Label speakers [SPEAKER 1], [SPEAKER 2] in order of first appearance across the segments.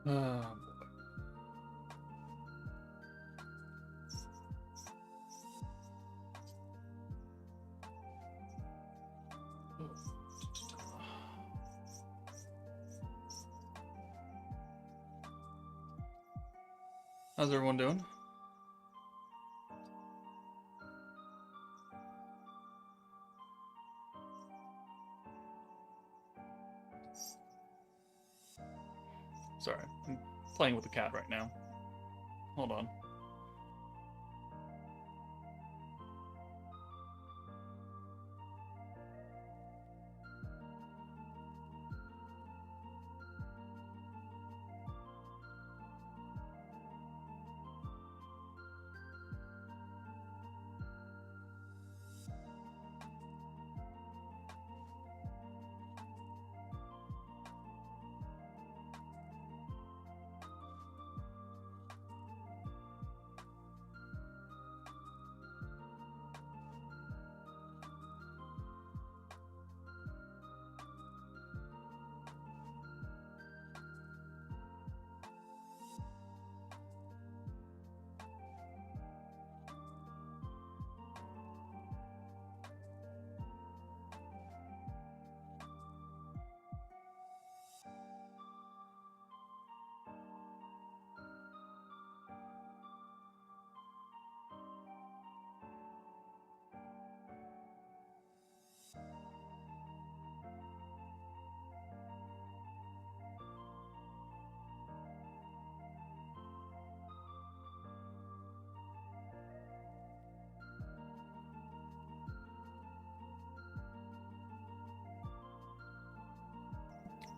[SPEAKER 1] Oh, how's everyone doing? Sorry, I'm playing with the cat right now. Hold on.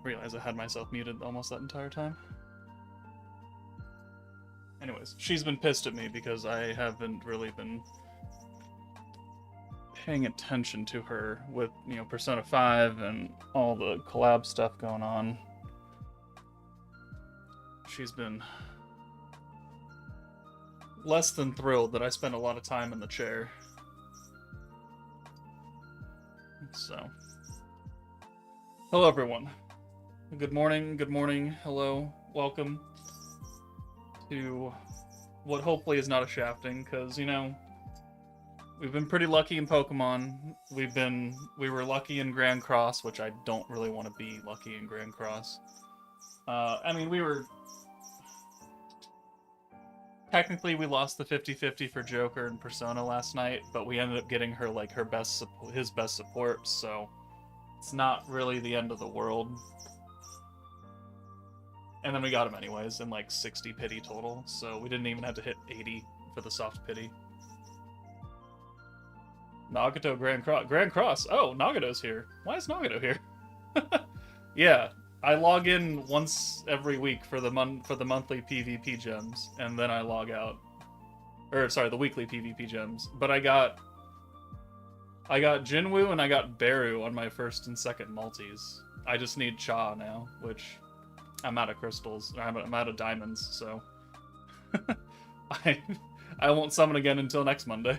[SPEAKER 1] Realize I had myself muted almost that entire time. Anyways, she's been pissed at me because I haven't really been paying attention to her with, you know, Persona 5 and all the collab stuff going on. She's been less than thrilled that I spend a lot of time in the chair. So, hello everyone. Good morning, hello, welcome to what hopefully is not a shafting, because, you know, we've been pretty lucky in Pokemon. We were lucky in Grand Cross, which I don't really want to be lucky in Grand Cross. I mean, technically we lost the 50-50 for Joker and Persona last night, but we ended up getting her, like, his best support, so it's not really the end of the world. And then we got him anyways, in like 60 pity total, so we didn't even have to hit 80 for the soft pity. Nagato Grand Cross. Grand Cross! Oh, Nagato's here. Why is Nagato here? Yeah, I log in once every week for the monthly PvP gems, and then I log out. Or, sorry, the weekly PvP gems. But I got Jinwoo and I got Beru on my first and second multis. I just need Cha now, which... I'm out of crystals. I'm out of diamonds, so I won't summon again until next Monday.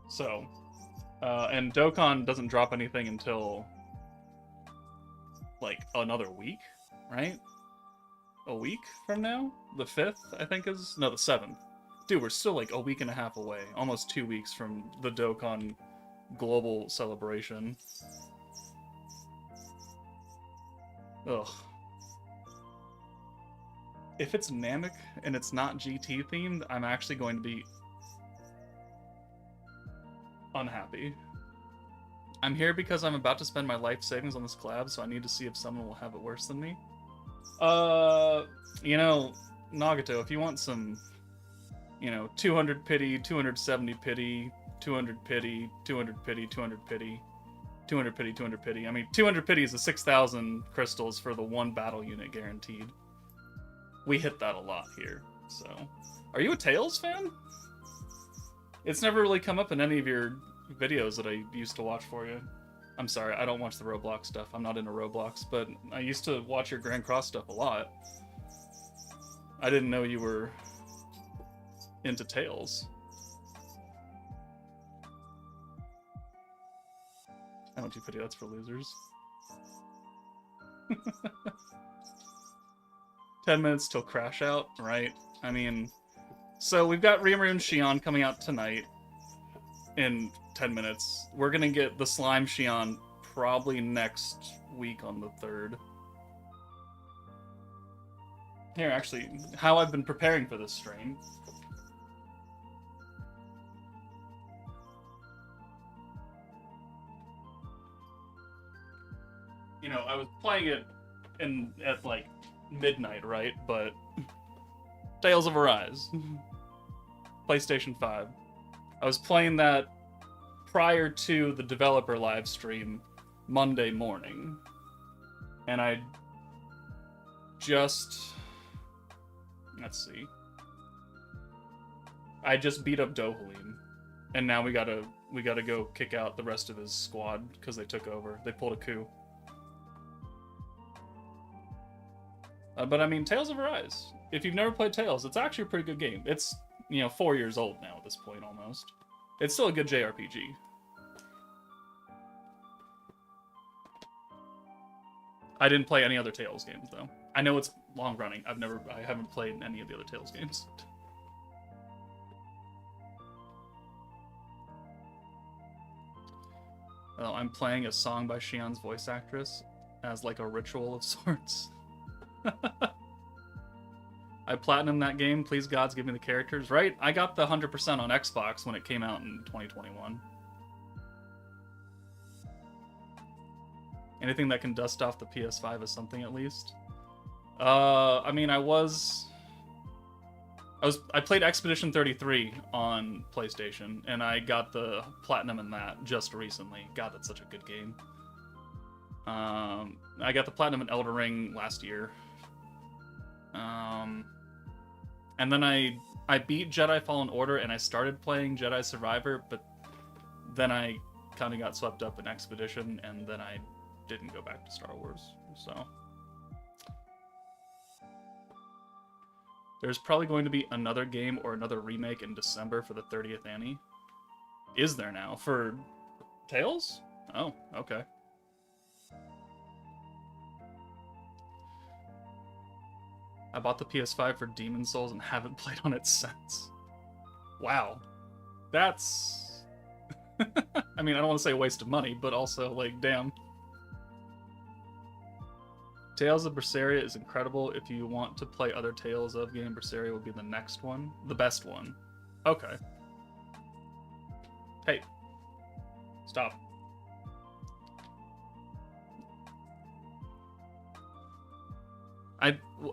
[SPEAKER 1] So, and Dokkan doesn't drop anything until like another week, right? A week from now? The 5th, I think is... No, the 7th. Dude, we're still like a week and a half away. Almost 2 weeks from the Dokkan global celebration. Ugh. If it's Namek and it's not GT themed, I'm actually going to be unhappy. I'm here because I'm about to spend my life savings on this collab, so I need to see if someone will have it worse than me. You know, Nagato, if you want some, you know, 200 pity, 270 pity, 200 pity, 200 pity, 200 pity, 200 pity, 200 pity. I mean, 200 pity is the 6,000 crystals for the one battle unit guaranteed. We hit that a lot here, so... Are you a Tails fan? It's never really come up in any of your videos that I used to watch for you. I'm sorry, I don't watch the Roblox stuff. I'm not into Roblox, but I used to watch your Grand Cross stuff a lot. I didn't know you were into Tails. How much you pity? That's for losers. 10 minutes till crash out, right? I mean, so we've got RIMURU and SHIONNE coming out tonight in 10 minutes. We're gonna get the Slime SHIONNE probably next week on the 3rd. Here, actually, how I've been preparing for this stream. You know, I was playing it at like midnight, right? But Tales of Arise, PlayStation 5. I was playing that prior to the developer live stream Monday morning, and I just, let's see, I just beat up Dohalim, and now we gotta go kick out the rest of his squad because they took over. They pulled a coup. But I mean, Tales of Arise. If you've never played Tales, it's actually a pretty good game. It's, 4 years old now at this point, almost. It's still a good JRPG. I didn't play any other Tales games, though. I know it's long running. I haven't played any of the other Tales games. Oh, I'm playing a song by Shionne's voice actress as like a ritual of sorts. I platinumed that game. Please gods give me the characters. Right? I got the 100% on Xbox when it came out in 2021. Anything that can dust off the PS5 is something at least. I mean, I played Expedition 33 on PlayStation, and I got the platinum in that just recently. God, that's such a good game. I got the platinum in Elden Ring last year. And then I beat Jedi Fallen Order, and I started playing Jedi Survivor, but then I kind of got swept up in Expedition, and then I didn't go back to Star Wars, so... There's probably going to be another game or another remake in December for the 30th Annie. Is there now? For Tales? Oh, okay. I bought the PS5 for Demon Souls and haven't played on it since. Wow. That's... I mean, I don't want to say a waste of money, but also, like, damn. Tales of Berseria is incredible. If you want to play other Tales of game, Berseria will be the next one. The best one. Okay. Hey. Stop.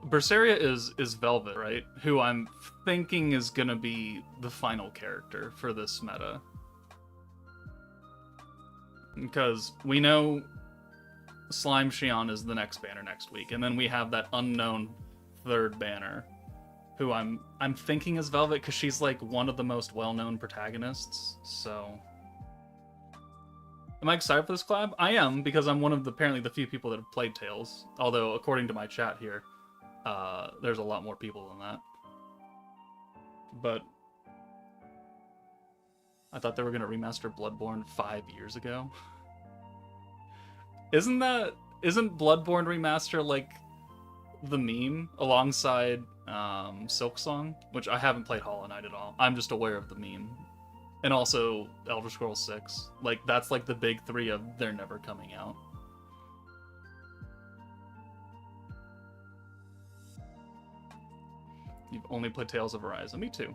[SPEAKER 1] Berseria is Velvet, right? Who I'm thinking is gonna be the final character for this meta. Because we know Slime SHIONNE is the next banner next week, and then we have that unknown third banner, who I'm thinking is Velvet because she's like one of the most well-known protagonists. So, am I excited for this collab? I am, because I'm one of apparently the few people that have played Tales. Although, according to my chat here, there's a lot more people than that. But I thought they were gonna remaster Bloodborne 5 years ago. Isn't Bloodborne remaster like the meme alongside Silksong, which I haven't played Hollow Knight at all. I'm just aware of the meme, and also Elder Scrolls 6. Like that's like the big three of they're never coming out. You've only played Tales of Arise. Me too.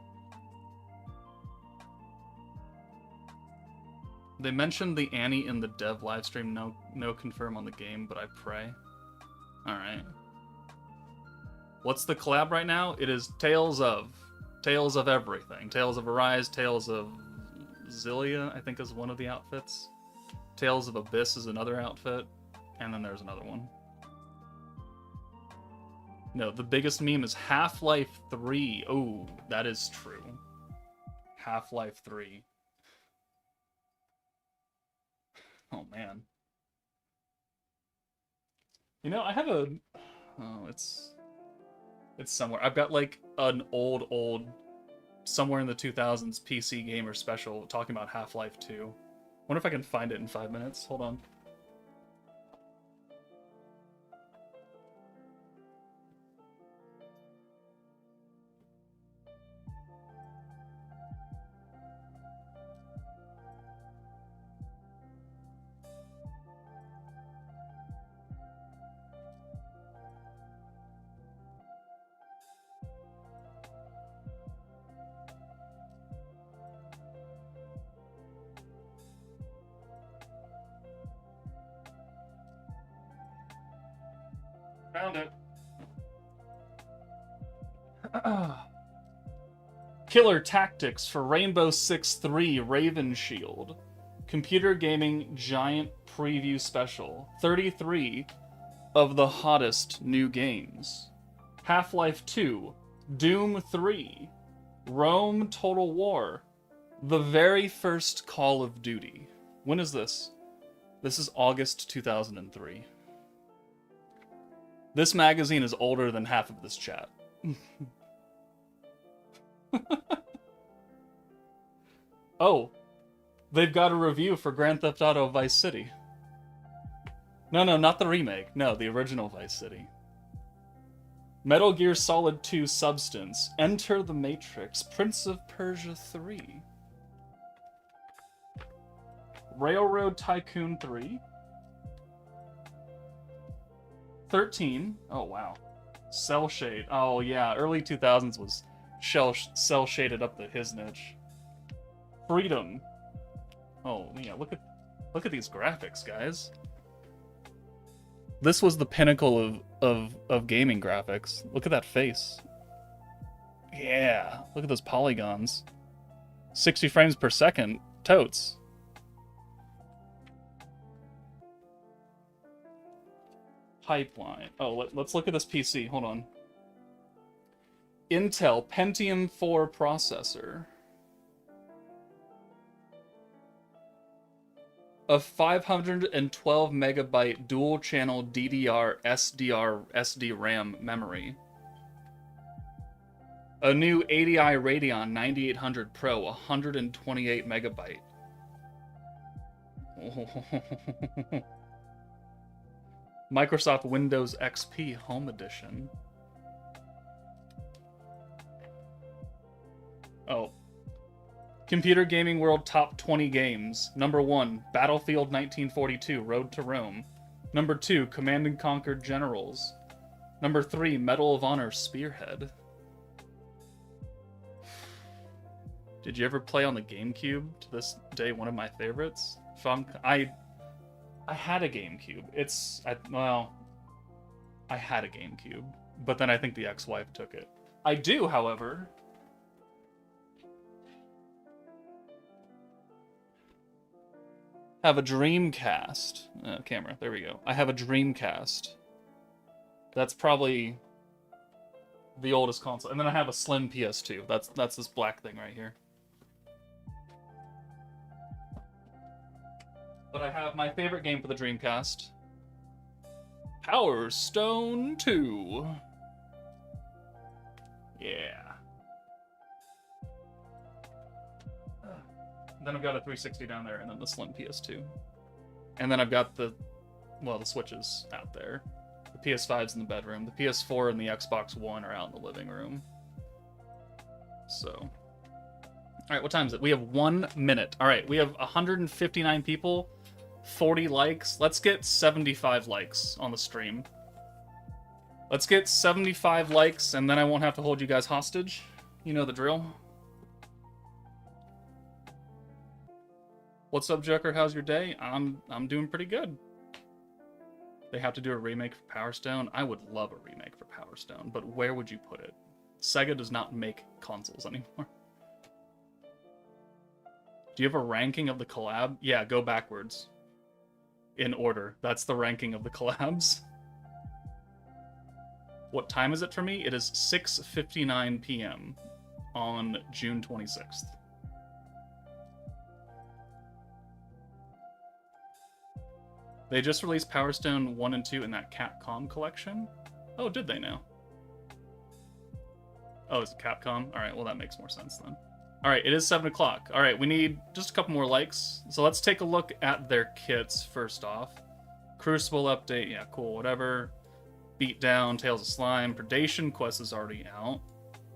[SPEAKER 1] They mentioned the Annie in the dev livestream. No confirm on the game, but I pray. Alright. What's the collab right now? It is Tales of everything. Tales of Arise, Tales of Zillia, I think is one of the outfits. Tales of Abyss is another outfit. And then there's another one. No, the biggest meme is Half-Life 3. Oh, that is true. Half-Life 3. Oh, man. You know, I have a... Oh, it's somewhere. I've got, like, an old... Somewhere in the 2000s PC Gamer special talking about Half-Life 2. Wonder if I can find it in 5 minutes. Hold on. Found it. Killer Tactics for Rainbow Six 3 Raven Shield. Computer Gaming Giant Preview Special. 33 of the hottest new games. Half-Life 2. Doom 3. Rome Total War. The very first Call of Duty. When is this? This is August 2003. This magazine is older than half of this chat. Oh, they've got a review for Grand Theft Auto Vice City. No, not the remake. No, the original Vice City. Metal Gear Solid 2 Substance. Enter the Matrix. Prince of Persia 3. Railroad Tycoon 3. 13. Oh, wow. Cell Shade. Oh, yeah. Early 2000s was cell shaded up to his niche. Freedom. Oh, yeah. Look at these graphics, guys. This was the pinnacle of gaming graphics. Look at that face. Yeah. Look at those polygons. 60 frames per second. Totes. Pipeline. Oh, let's look at this PC. Hold on. Intel Pentium 4 processor. A 512 megabyte dual channel DDR SD RAM memory. A new ADI Radeon 9800 Pro 128 megabyte. Microsoft Windows XP Home Edition. Oh. Computer Gaming World Top 20 Games. Number 1, Battlefield 1942, Road to Rome. Number 2, Command & Conquer Generals. Number 3, Medal of Honor Spearhead. Did you ever play on the GameCube? To this day, one of my favorites. I had a GameCube. I had a GameCube, but then I think the ex-wife took it. I do, however, have a Dreamcast. Camera, there we go. I have a Dreamcast. That's probably the oldest console. And then I have a slim PS2. That's this black thing right here. But I have my favorite game for the Dreamcast. Power Stone 2. Yeah. Then I've got a 360 down there, and then the slim PS2. And then I've got the Switches out there. The PS5's in the bedroom. The PS4 and the Xbox One are out in the living room. So. Alright, what time is it? We have 1 minute. Alright, we have 159 people. 40 likes. Let's get 75 likes on the stream. Let's get 75 likes, and then I won't have to hold you guys hostage. You know the drill. What's up, Joker? How's your day? I'm doing pretty good. They have to do a remake for Power Stone. I would love a remake for Power Stone, but where would you put it? Sega does not make consoles anymore. Do you have a ranking of the collab? Yeah, go backwards. In order. That's the ranking of the collabs. What time is it for me? It is 6:59 p.m. on June 26th. They just released Power Stone 1 and 2 in that Capcom collection? Oh, did they now? Oh, is it Capcom? Alright, well that makes more sense then. All right, it is 7 o'clock. All right, we need just a couple more likes. So let's take a look at their kits first off. Crucible update, yeah, cool, whatever. Beatdown, Tales of Slime, Predation quest is already out.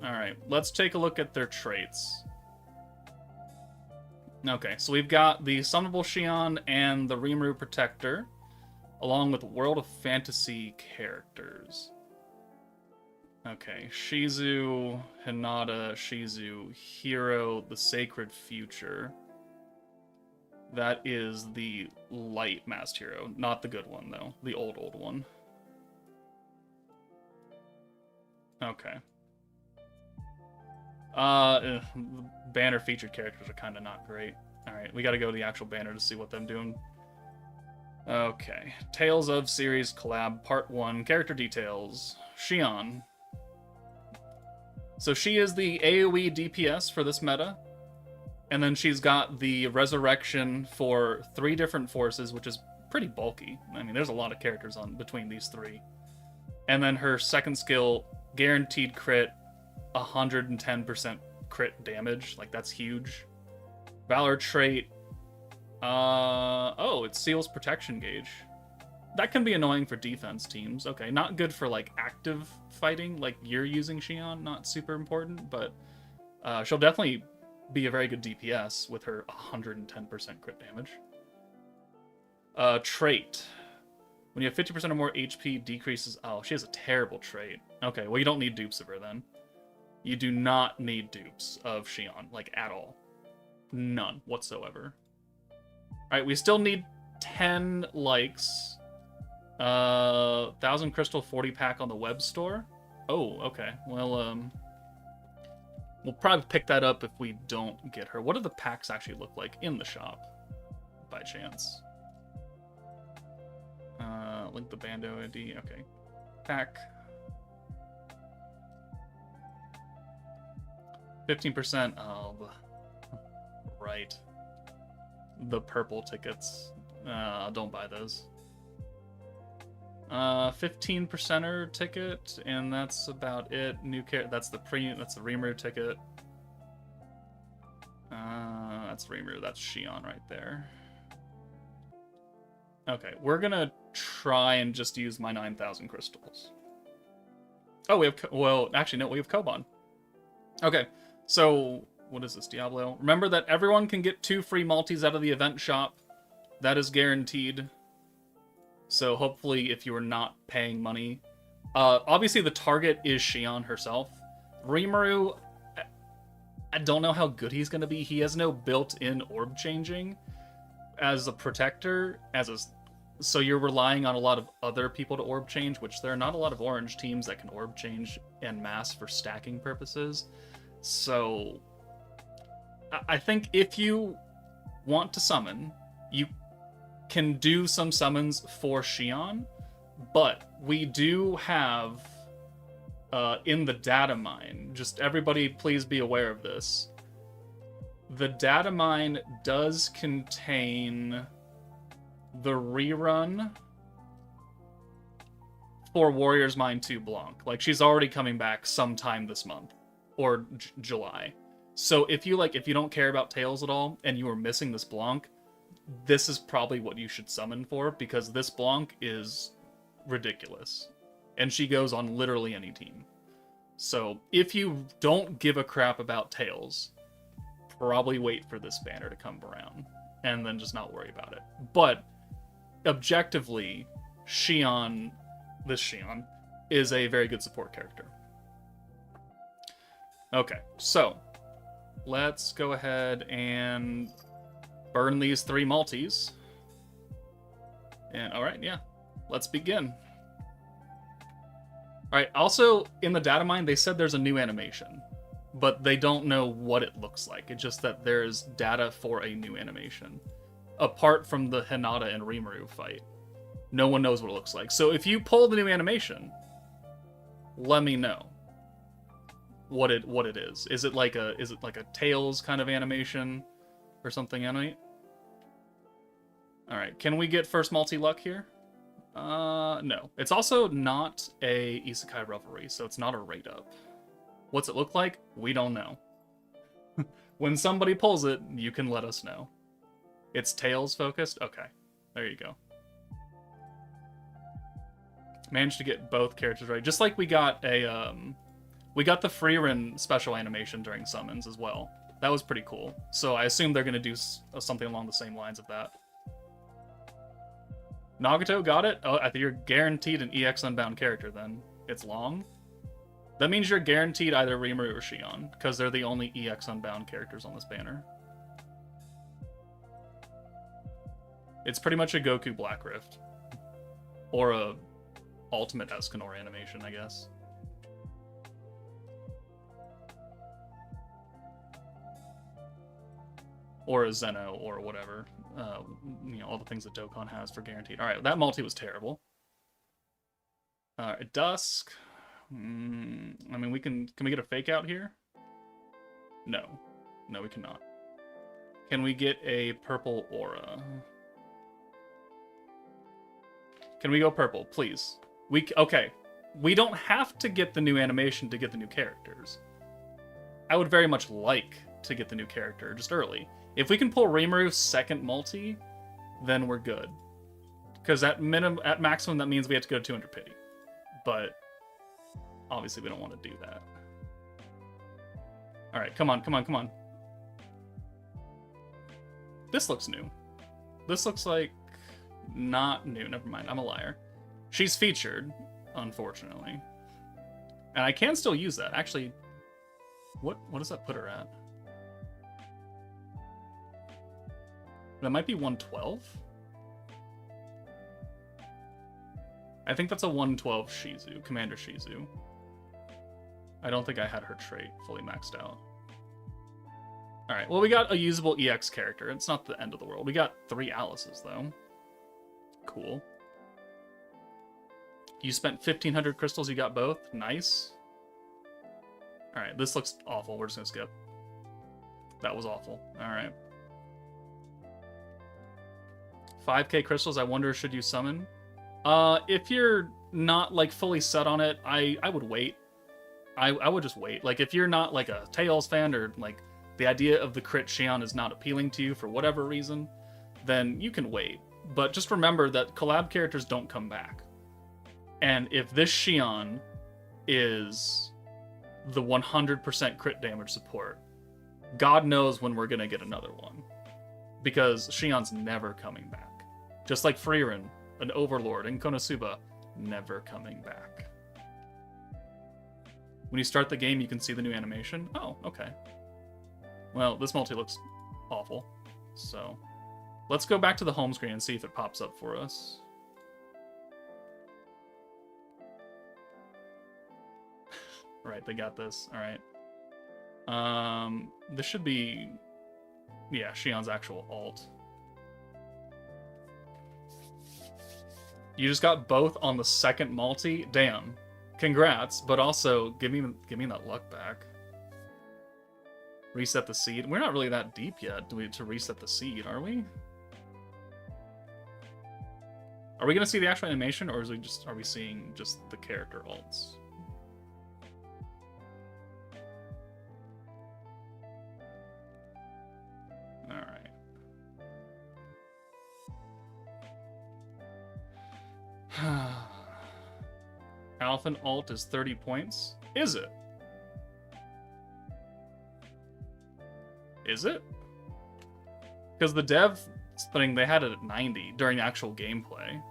[SPEAKER 1] All right, let's take a look at their traits. Okay, so we've got the Summonable Shionne and the Rimuru Protector, along with World of Fantasy characters. Okay, Shizu, Hinata, Shizu, Hero, the Sacred Future. That is the light masked hero, not the good one though, the old one. Okay. Banner featured characters are kind of not great. All right, we got to go to the actual banner to see what I'm doing. Okay, Tales of Series Collab Part 1, Character Details. Shionne. So she is the AoE DPS for this meta. And then she's got the Resurrection for 3 different forces, which is pretty bulky. I mean, there's a lot of characters on between these 3. And then her second skill, guaranteed crit, 110% crit damage. Like, that's huge. Valor trait. Oh, it seals protection gauge. That can be annoying for defense teams. Okay, not good for, like, active fighting, like you're using Shionne. Not super important, but she'll definitely be a very good DPS with her 110% crit damage. Trait. When you have 50% or more HP, decreases... Oh, she has a terrible trait. Okay, well, you don't need dupes of her, then. You do not need dupes of Shionne, like, at all. None whatsoever. Alright, we still need 10 likes. 1,000 crystal 40 pack on the web store. Oh, okay. Well, we'll probably pick that up if we don't get her. What do the packs actually look like in the shop, by chance? Link the Bando ID. Okay. Pack. 15%. Oh, right. The purple tickets. Don't buy those. 15%er ticket, and that's about it. New that's the Rimuru ticket. That's Rimuru. That's Shionne right there. Okay, we're gonna try and just use my 9,000 crystals. Oh, we have actually no, we have Koban. Okay, so what is this, Diablo? Remember that everyone can get 2 free multis out of the event shop. That is guaranteed. So hopefully, if you are not paying money, obviously the target is Shionne herself. Rimuru, I don't know how good he's going to be. He has no built-in orb changing as a protector, so you're relying on a lot of other people to orb change, which there are not a lot of orange teams that can orb change en masse for stacking purposes. So I think if you want to summon, you can do some summons for Shionne, but we do have in the data mine, just everybody please be aware of this, the data mine does contain the rerun for Warriors Mine 2 Blanc. Like, she's already coming back sometime this month or July. So if you don't care about Tails at all and you are missing this Blanc, this is probably what you should summon for, because this Blanc is ridiculous. And she goes on literally any team. So if you don't give a crap about Tails, probably wait for this banner to come around and then just not worry about it. But objectively, this Shionne is a very good support character. Okay, so let's go ahead and burn these 3 multis. And alright, yeah, let's begin. Alright, also in the data mine, they said there's a new animation, but they don't know what it looks like. It's just that there's data for a new animation. Apart from the Hinata and Rimuru fight, no one knows what it looks like. So if you pull the new animation, let me know what it is. Is it like a Tails kind of animation or something? All right, can we get first multi-luck here? No. It's also not a Isekai Revelry, so it's not a rate up. What's it look like? We don't know. When somebody pulls it, you can let us know. It's Tails focused? Okay. There you go. Managed to get both characters right. Just like we got a, we got the Frieren special animation during summons as well. That was pretty cool. So I assume they're going to do something along the same lines of that. Nagato got it? Oh, I think you're guaranteed an EX Unbound character then. It's long? That means you're guaranteed either Rimuru or Shionne, because they're the only EX Unbound characters on this banner. It's pretty much a Goku Black Rift. Or a Ultimate Escanor animation, I guess. Or a Zeno, or whatever. You know, all the things that Dokkan has for guaranteed. Alright, that multi was terrible. Dusk. I mean, can we get a fake out here? No. No, we cannot. Can we get a purple aura? Can we go purple, please? Okay. We don't have to get the new animation to get the new characters. I would very much like to get the new character just early. If we can pull Rimuru's second multi, then we're good. Because at maximum, that means we have to go to 200 pity. But obviously we don't want to do that. Alright, come on, come on, come on. This looks new. This looks like not new. Never mind, I'm a liar. She's featured, unfortunately. And I can still use that. Actually, what does that put her at? That might be 112? I think that's a 112 Shizu, Commander Shizu. I don't think I had her trait fully maxed out. Alright, well we got a usable EX character. It's not the end of the world. We got 3 Alices, though. Cool. You spent 1,500 crystals, you got both? Nice. Alright, this looks awful. We're just gonna skip. That was awful. Alright. 5k crystals, I wonder, should you summon? If you're not, like, fully set on it, I would wait. I would just wait. Like, if you're not, like, a Tails fan, or, like, the idea of the crit Shionne is not appealing to you for whatever reason, then you can wait. But just remember that collab characters don't come back. And if this Shionne is the 100% crit damage support, God knows when we're gonna get another one. Because Shionne's never coming back. Just like Frieren, an Overlord, and Konosuba, never coming back. When you start the game, you can see the new animation. Oh, okay. Well, this multi looks awful. So, let's go back to the home screen and see if it pops up for us. Right, they got this. Alright. This should be... yeah, Shionne's actual alt. You just got both on the second multi? Damn. Congrats, but also give me that luck back. Reset the seed. We're not really that deep yet to reset the seed, are we? Are we gonna see the actual animation, or are we seeing just the character alts? Alright. Alpha alt is 30 points. Is it? Is it? Because the dev thing, they had it at 90 during the actual gameplay.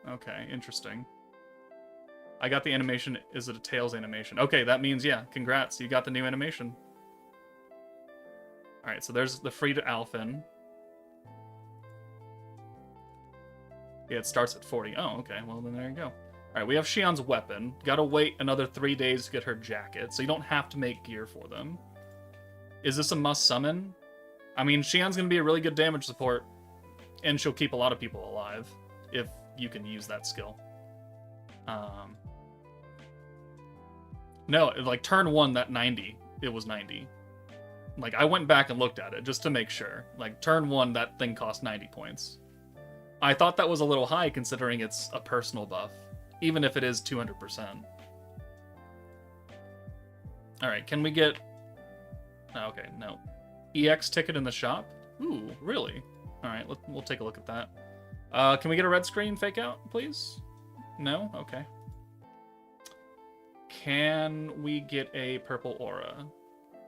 [SPEAKER 1] Okay, interesting. I got the animation. Is it a Tails animation? Okay, that means, yeah, congrats. You got the new animation. Alright, so there's the free to Alphen. Yeah, it starts at 40. Oh, okay. Well, then there you go. Alright, we have Shionne's weapon. Gotta wait another 3 days to get her jacket, so you don't have to make gear for them. Is this a must summon? I mean, Shionne's gonna be a really good damage support, and she'll keep a lot of people alive, if you can use that skill. No, like, turn 1, that 90, it was 90. Like, I went back and looked at it, just to make sure. Like, turn 1, that thing cost 90 points. I thought that was a little high, considering it's a personal buff, even if it is 200%. Alright, can we get Oh, okay, no. EX ticket in the shop? Ooh, really? Alright, we'll take a look at that. Can we get a red screen fake out, please? No? Okay. Can we get a purple aura?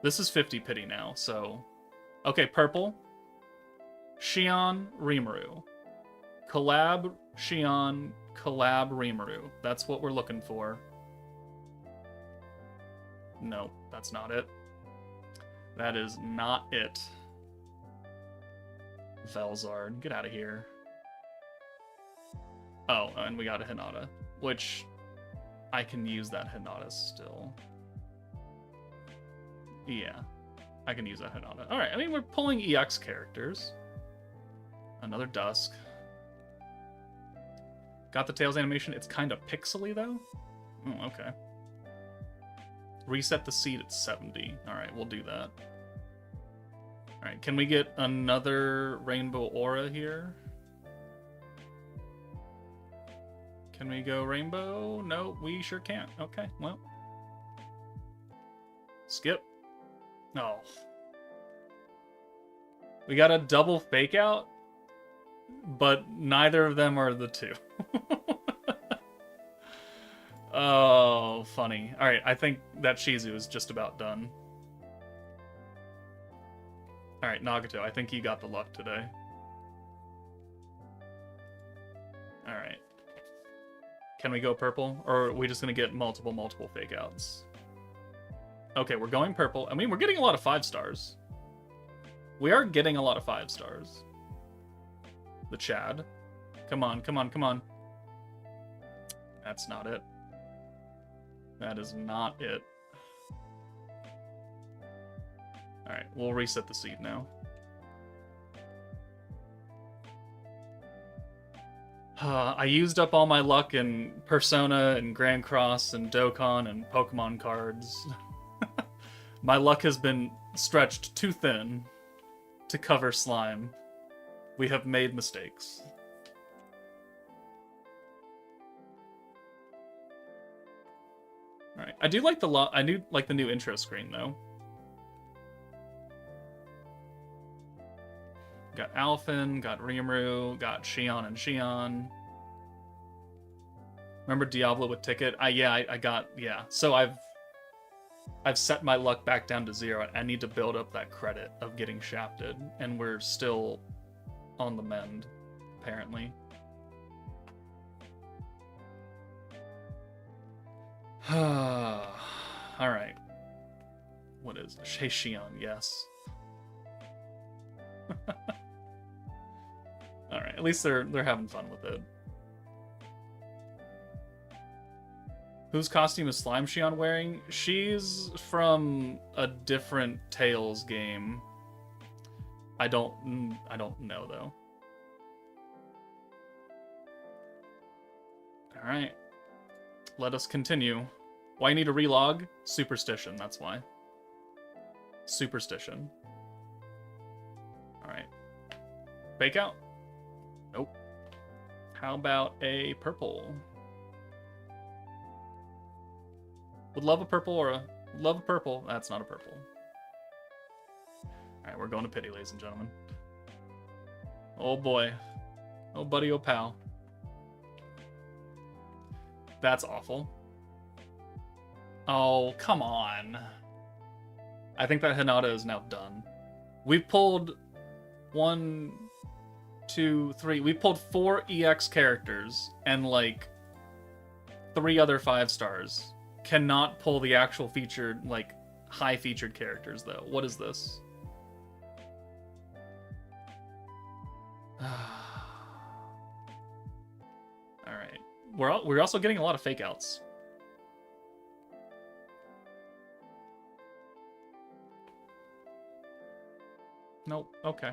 [SPEAKER 1] This is 50 pity now, so... Okay, purple. Shion, Rimuru. Collab, Shion, collab, Rimuru. That's what we're looking for. No, that's not it. That is not it. Velzard, get out of here. Oh, and we got a Hinata, which I can use that Hinata still. Yeah, I can use that Hinata. Alright, I mean, we're pulling EX characters. Another Dusk. Got the Tails animation. It's kind of pixely, though. Oh, okay. Reset the seed at 70. Alright, we'll do that. Alright, can we get another Rainbow Aura here? Can we go Rainbow? No, we sure can't. Okay, well. Skip. Oh. We got a double fake out, but neither of them are the two. Oh, funny. Alright, I think that Shizu is just about done. Alright, Nagato, I think you got the luck today. Alright. Can we go purple? Or are we just going to get multiple fake outs? Okay, we're going purple. I mean, we're getting a lot of 5 stars. We are getting a lot of 5 stars. The Chad. Come on, come on, come on. That's not it. That is not it. Alright, we'll reset the seed now. I used up all my luck in Persona and Grand Cross and Dokkan and Pokemon cards. My luck has been stretched too thin to cover slime. We have made mistakes. Alright, I do like the new intro screen though. Got Alphen, got Rimuru, got Shion and Shion. Remember Diablo with Ticket? I got. So I've set my luck back down to 0. I need to build up that credit of getting shafted, and we're still on the mend, apparently. Alright. What is it? Hey, Shion, yes. Alright, at least they're having fun with it. Whose costume is Slime Shion wearing? She's from a different Tails game. I don't know though. Alright. Let us continue. Why you need to relog? Superstition, that's why. Superstition. Alright. Fake out? Nope. How about a purple? Would love a purple aura. Love a purple. That's not a purple. Alright, we're going to pity, ladies and gentlemen. Oh boy. Oh buddy, oh pal. That's awful. Oh, come on. I think that Hinata is now done. We've pulled 1, 2, 3. We pulled 4 EX characters and like 3 other 5 stars. Cannot pull the actual featured, like, high featured characters though. What is this? Alright. We're also getting a lot of fake outs. Nope. Okay.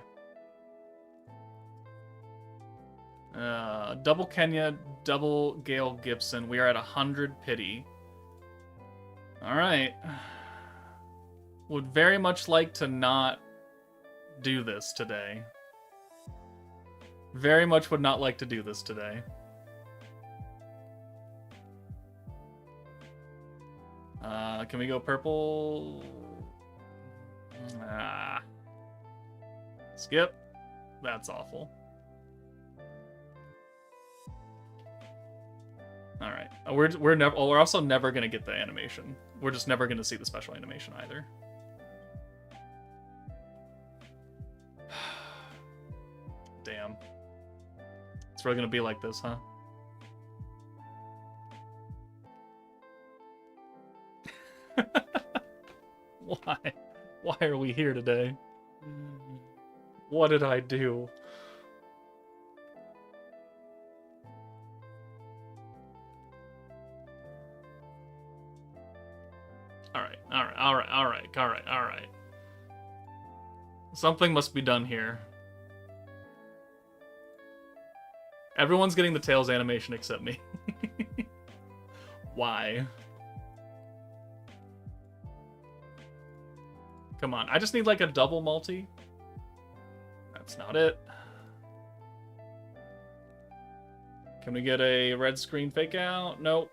[SPEAKER 1] Double Kenya, double Gail Gibson. We are at 100 pity. Alright. Would very much like to not do this today. Very much would not like to do this today. Can we go purple? Ah. Skip. That's awful. All right. We're also never gonna get the animation. We're just never gonna see the special animation either. Damn. It's really gonna be like this, huh? Why? Why are we here today? What did I do? Alright. Something must be done here. Everyone's getting the Tails animation except me. Why? Come on, I just need like a double multi. That's not it. Can we get a red screen fake out? Nope.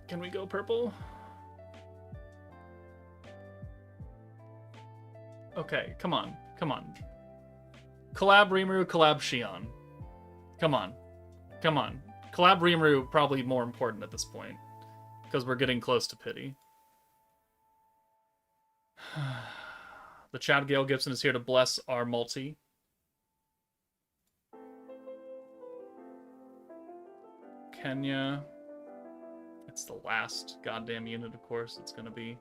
[SPEAKER 1] Can we go purple? Okay, come on. Collab Rimuru, collab Shion. Come on. Collab Rimuru probably more important at this point. Because we're getting close to pity. The Chad Gale Gibson is here to bless our multi. Kenya. It's the last goddamn unit, of course, it's gonna be.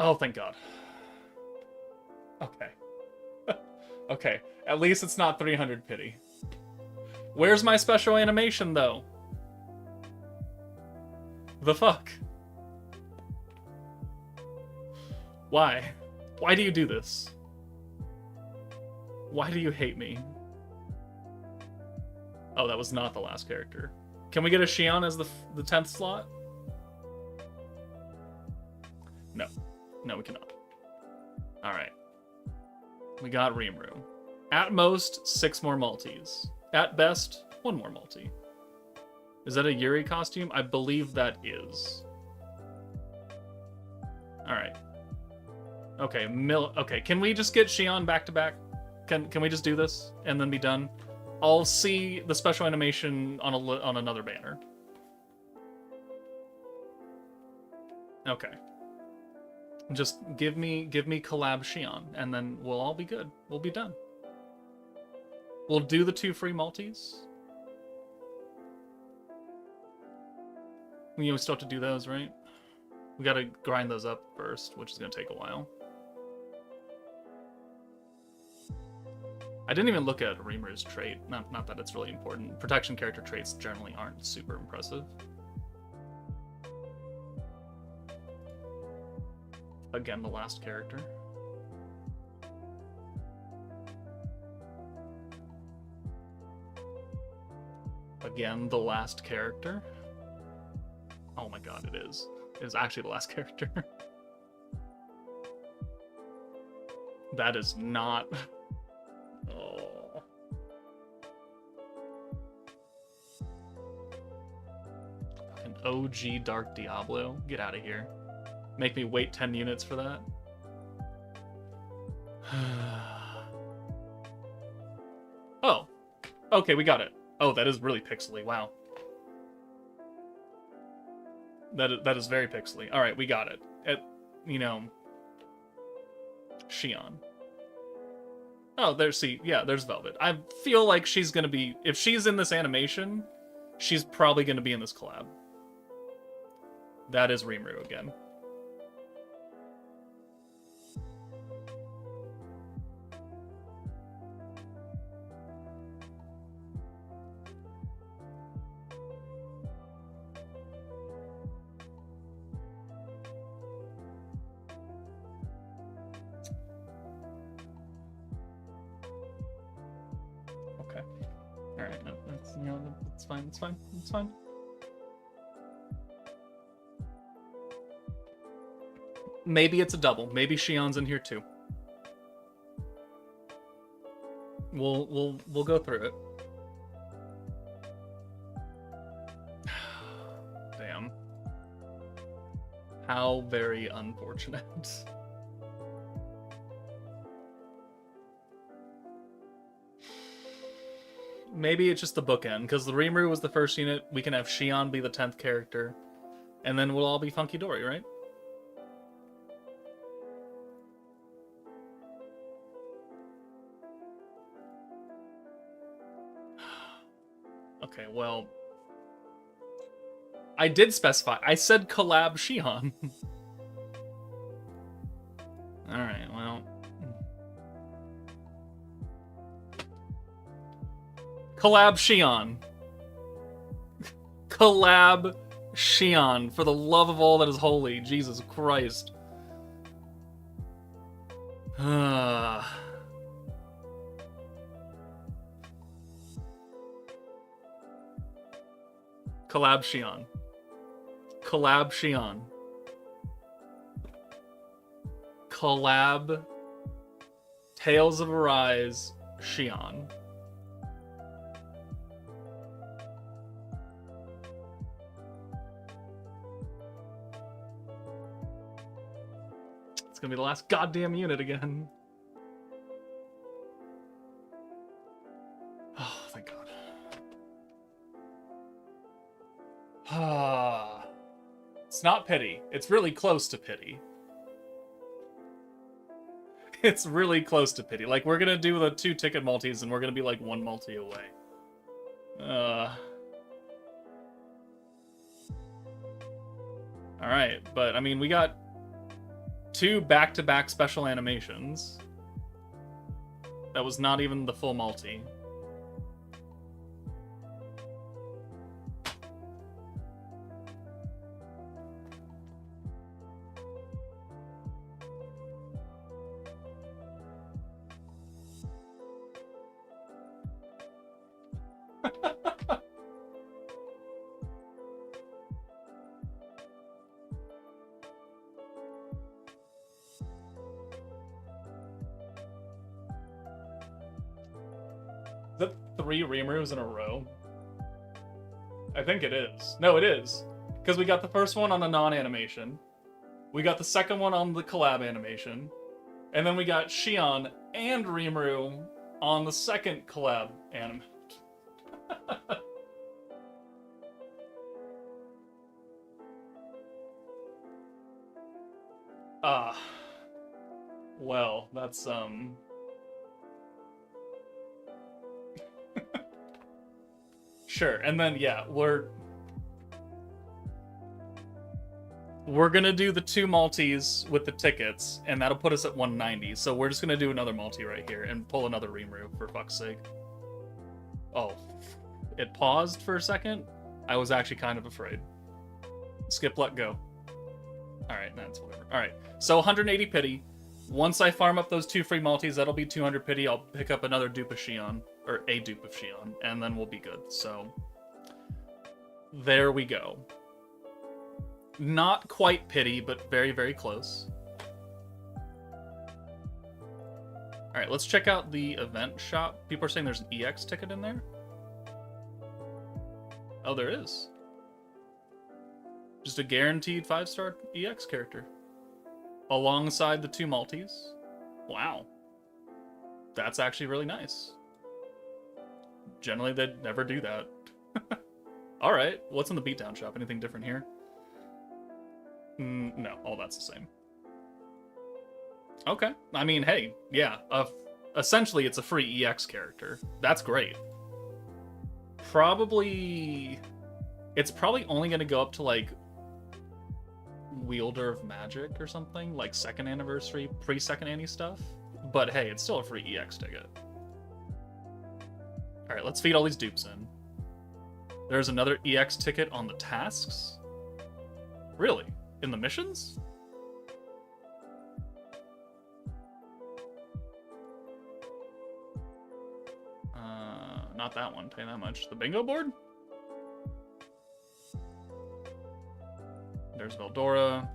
[SPEAKER 1] Oh, thank God. Okay. Okay, at least it's not 300 pity. Where's my special animation, though? The fuck? Why? Why do you do this? Why do you hate me? Oh, that was not the last character. Can we get a Shion as the 10th slot? No. No, we cannot. Alright. We got Rimuru. At most, 6 more multis. At best, 1 more multi. Is that a Yuri costume? I believe that is. Alright. Okay, okay, can we just get Shion back to back? Can we just do this and then be done? I'll see the special animation on another banner. Okay. Just give me collab Shion, and then we'll all be good. We'll be done. We'll do the 2 free multis. We still have to do those, right? We gotta grind those up first, which is gonna take a while. I didn't even look at Rimuru's trait. Not that it's really important. Protection character traits generally aren't super impressive. Again, the last character. Again, the last character. Oh my god, it is. It is actually the last character. That is not... Oh. An OG Dark Diablo. Get out of here. Make me wait 10 units for that. Oh. Okay, we got it. Oh, that is really pixely. Wow. That is very pixely. All right, we got it. Shion. Oh, there's Velvet. I feel like she's gonna be, if she's in this animation, she's probably gonna be in this collab. That is Rimuru again. It's fine. Maybe it's a double. Maybe Shion's in here too. We'll go through it. How very unfortunate. Maybe it's just the bookend, because the Rimuru was the first unit. We can have Shion be the 10th character, and then we'll all be Funky Dory, right? Okay, well, I did specify. I said collab Shion. Alright, well. Collab Shion. Collab Shion. For the love of all that is holy. Jesus Christ. Collab Shion. Collab Shion. Collab Tales of Arise Shion. It's gonna be the last goddamn unit again. Oh, thank God. It's not pity. It's really close to pity. It's really close to pity. Like, we're gonna do the 2 ticket multis, and we're gonna be like 1 multi away. Alright, but, I mean, we got 2 back-to-back special animations. That was not even the full multi. Is that 3 Rimurus in a row? I think it is. No, it is. Because we got the first one on a non-animation. We got the second one on the collab animation. And then we got Shion and Rimuru on the second collab anime. Well, that's, Sure, and then, yeah, we're gonna do the 2 multis with the tickets, and that'll put us at 190, so we're just gonna do another multi right here and pull another Rimuru, for fuck's sake. Oh. It paused for a second? I was actually kind of afraid. Skip, let go. Alright, that's whatever. Alright, so 180 pity. Once I farm up those 2 free multis, that'll be 200 pity. I'll pick up another dupe of Shion, or a dupe of Shion, and then we'll be good. So, there we go. Not quite pity, but very, very close. Alright, let's check out the event shop. People are saying there's an EX ticket in there. Oh, there is. Just a guaranteed 5-star EX character. Alongside the 2 multis. Wow. That's actually really nice. Generally, they'd never do that. Alright, what's in the beatdown shop? Anything different here? No, all that's the same. Okay. I mean, hey, yeah. Essentially, it's a free EX character. That's great. Probably... It's probably only going to go up to, like, Wielder of Magic or something, like 2nd anniversary, pre-2nd Annie stuff. But hey, it's still a free EX ticket. Alright, let's feed all these dupes in. There's another EX ticket on the tasks? Really? In the missions? Not that one, pay that much. The bingo board? There's Veldora.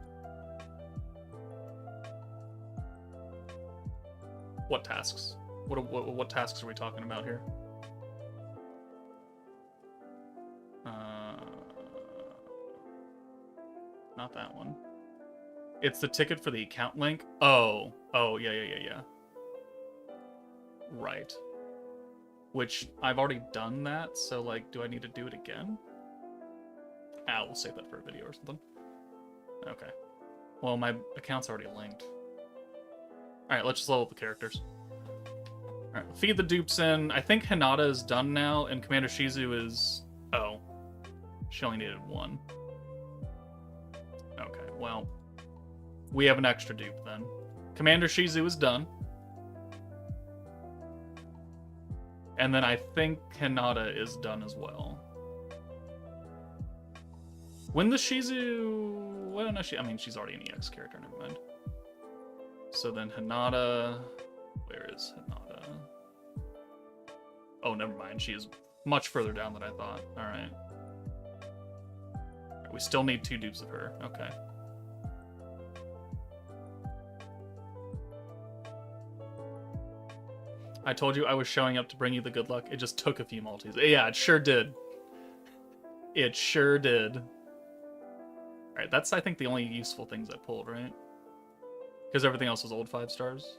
[SPEAKER 1] What tasks? What tasks are we talking about here? Not that one. It's the ticket for the account link? Oh, yeah. Right. Which, I've already done that, so, like, do I need to do it again? Ah, we'll save that for a video or something. Okay. Well, my account's already linked. Alright, let's just level up the characters. Alright, feed the dupes in. I think Hinata is done now, and Commander Shizu is... Oh. She only needed one. Okay, well... We have an extra dupe, then. Commander Shizu is done. And then I think Hinata is done as well. When the Shizu... Well, no, I mean, she's already an EX character, never mind. So then Hinata... Where is Hinata? Oh, never mind. She is much further down than I thought. Alright. We still need 2 dupes of her. Okay. I told you I was showing up to bring you the good luck. It just took a few multis. Yeah, it sure did. It sure did. Alright, that's, I think, the only useful things I pulled, right? Because everything else was old 5 stars.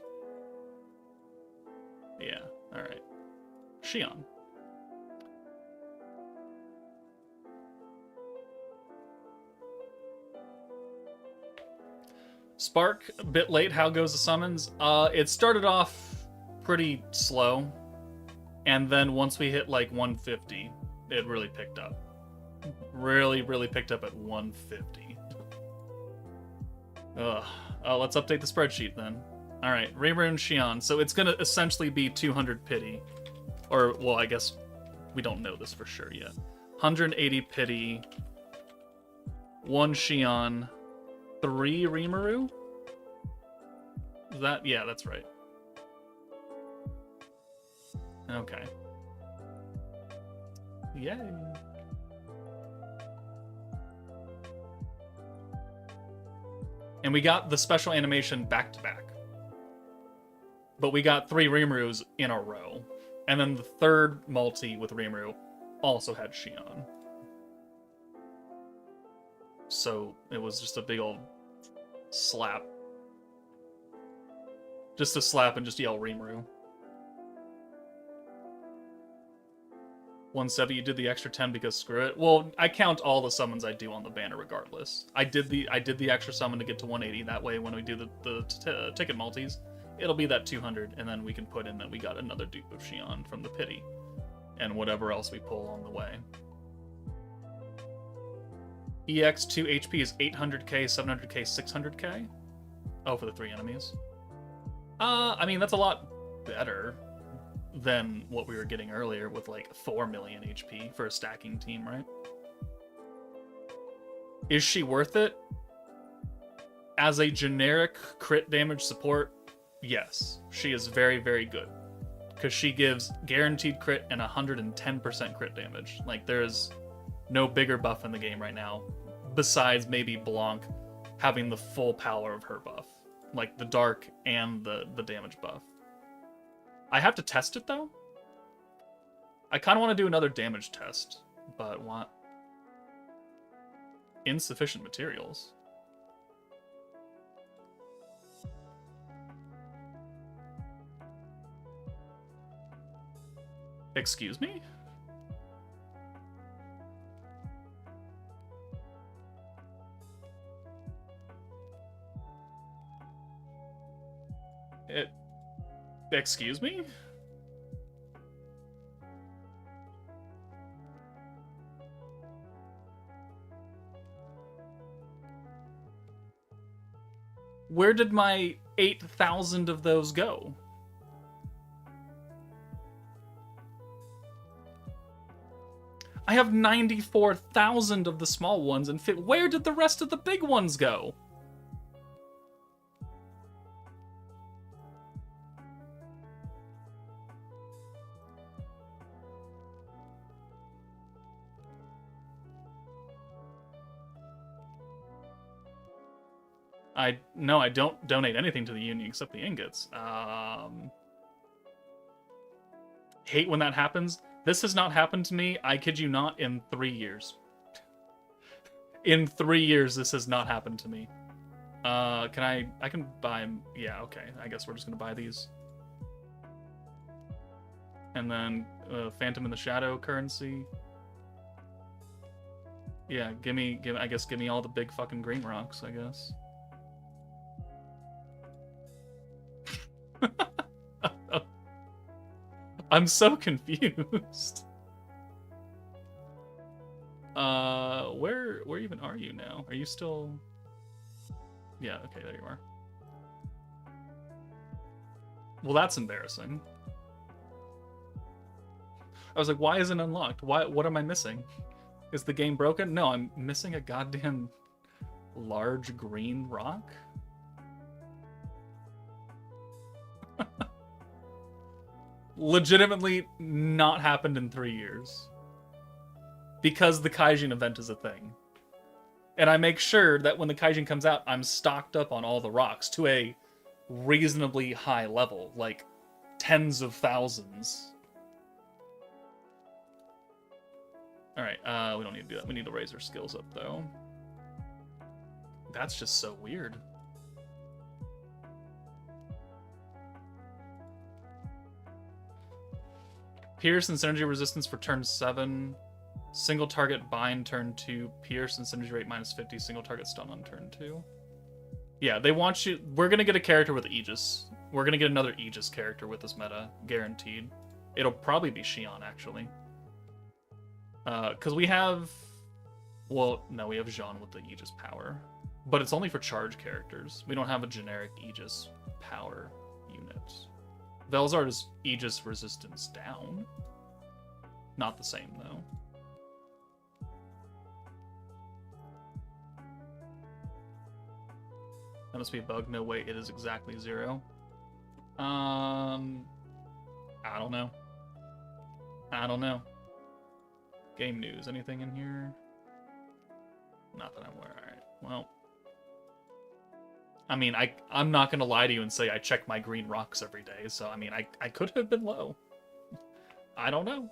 [SPEAKER 1] Yeah, alright. Shionne. Spark, a bit late. How goes the summons? It started off pretty slow, and then once we hit like 150, it really picked up. Really picked up at 150. Ugh. Oh, let's update the spreadsheet then. Alright, Rimuru and Shionne. So it's gonna essentially be 200 pity. Or, well, I guess we don't know this for sure yet. 180 pity, 1 Shionne, 3 Rimuru? Is that? Yeah, that's right. Okay. Yay. And we got the special animation back to back. But we got 3 Rimurus in a row. And then the third multi with Rimuru also had Shionne. So it was just a big old slap. Just a slap and just yell Rimuru. 170, you did the extra 10 because screw it. Well, I count all the summons I do on the banner regardless. I did the extra summon to get to 180. That way, when we do the ticket multis, it'll be that 200, and then we can put in that we got another dupe of Shionne from the pity, and whatever else we pull on the way. EX 2 HP is 800k, 700k, 600k. Oh, for the 3 enemies. I mean, that's a lot better than what we were getting earlier with like 4 million HP for a stacking team, right? Is she worth it? As a generic crit damage support, yes. She is very, very good. Because she gives guaranteed crit and 110% crit damage. Like, there's no bigger buff in the game right now, besides maybe Blanc having the full power of her buff. Like, the dark and the damage buff. I have to test it, though. I kind of want to do another damage test, but want insufficient materials. Excuse me? Excuse me? Where did my 8,000 of those go? I have 94,000 of the small ones, and where did the rest of the big ones go? No, I don't donate anything to the union except the ingots. Hate when that happens. This has not happened to me, I kid you not, in 3 years. In 3 years, this has not happened to me. I can buy, yeah, okay. I guess we're just gonna buy these. And then, Phantom in the Shadow currency. Yeah, give me all the big fucking green rocks, I guess. I'm so confused. Where even are you now? Are you still... Yeah, okay, there you are. Well, that's embarrassing. I was like, why isn't it unlocked? What am I missing? Is the game broken? No, I'm missing a goddamn large green rock. Legitimately not happened in 3 years. Because the Kaijin event is a thing. And I make sure that when the Kaijin comes out, I'm stocked up on all the rocks to a reasonably high level, like tens of thousands. Alright, we don't need to do that. We need to raise our skills up, though. That's just so weird. Pierce and synergy resistance for turn 7. Single target bind turn 2. Pierce and synergy rate -50. Single target stun on turn 2. Yeah, they want you... We're going to get a character with Aegis. We're going to get another Aegis character with this meta. Guaranteed. It'll probably be Shionne, actually. Because we have... Well, no, we have Jean with the Aegis power. But it's only for charge characters. We don't have a generic Aegis power unit. Velzard is Aegis resistance down. Not the same, though. That must be a bug. No, wait, it is exactly 0. I don't know. I don't know. Game news. Anything in here? Not that I'm aware. Alright, well. I mean, I'm not going to lie to you and say I check my green rocks every day, so, I mean, I could have been low. I don't know.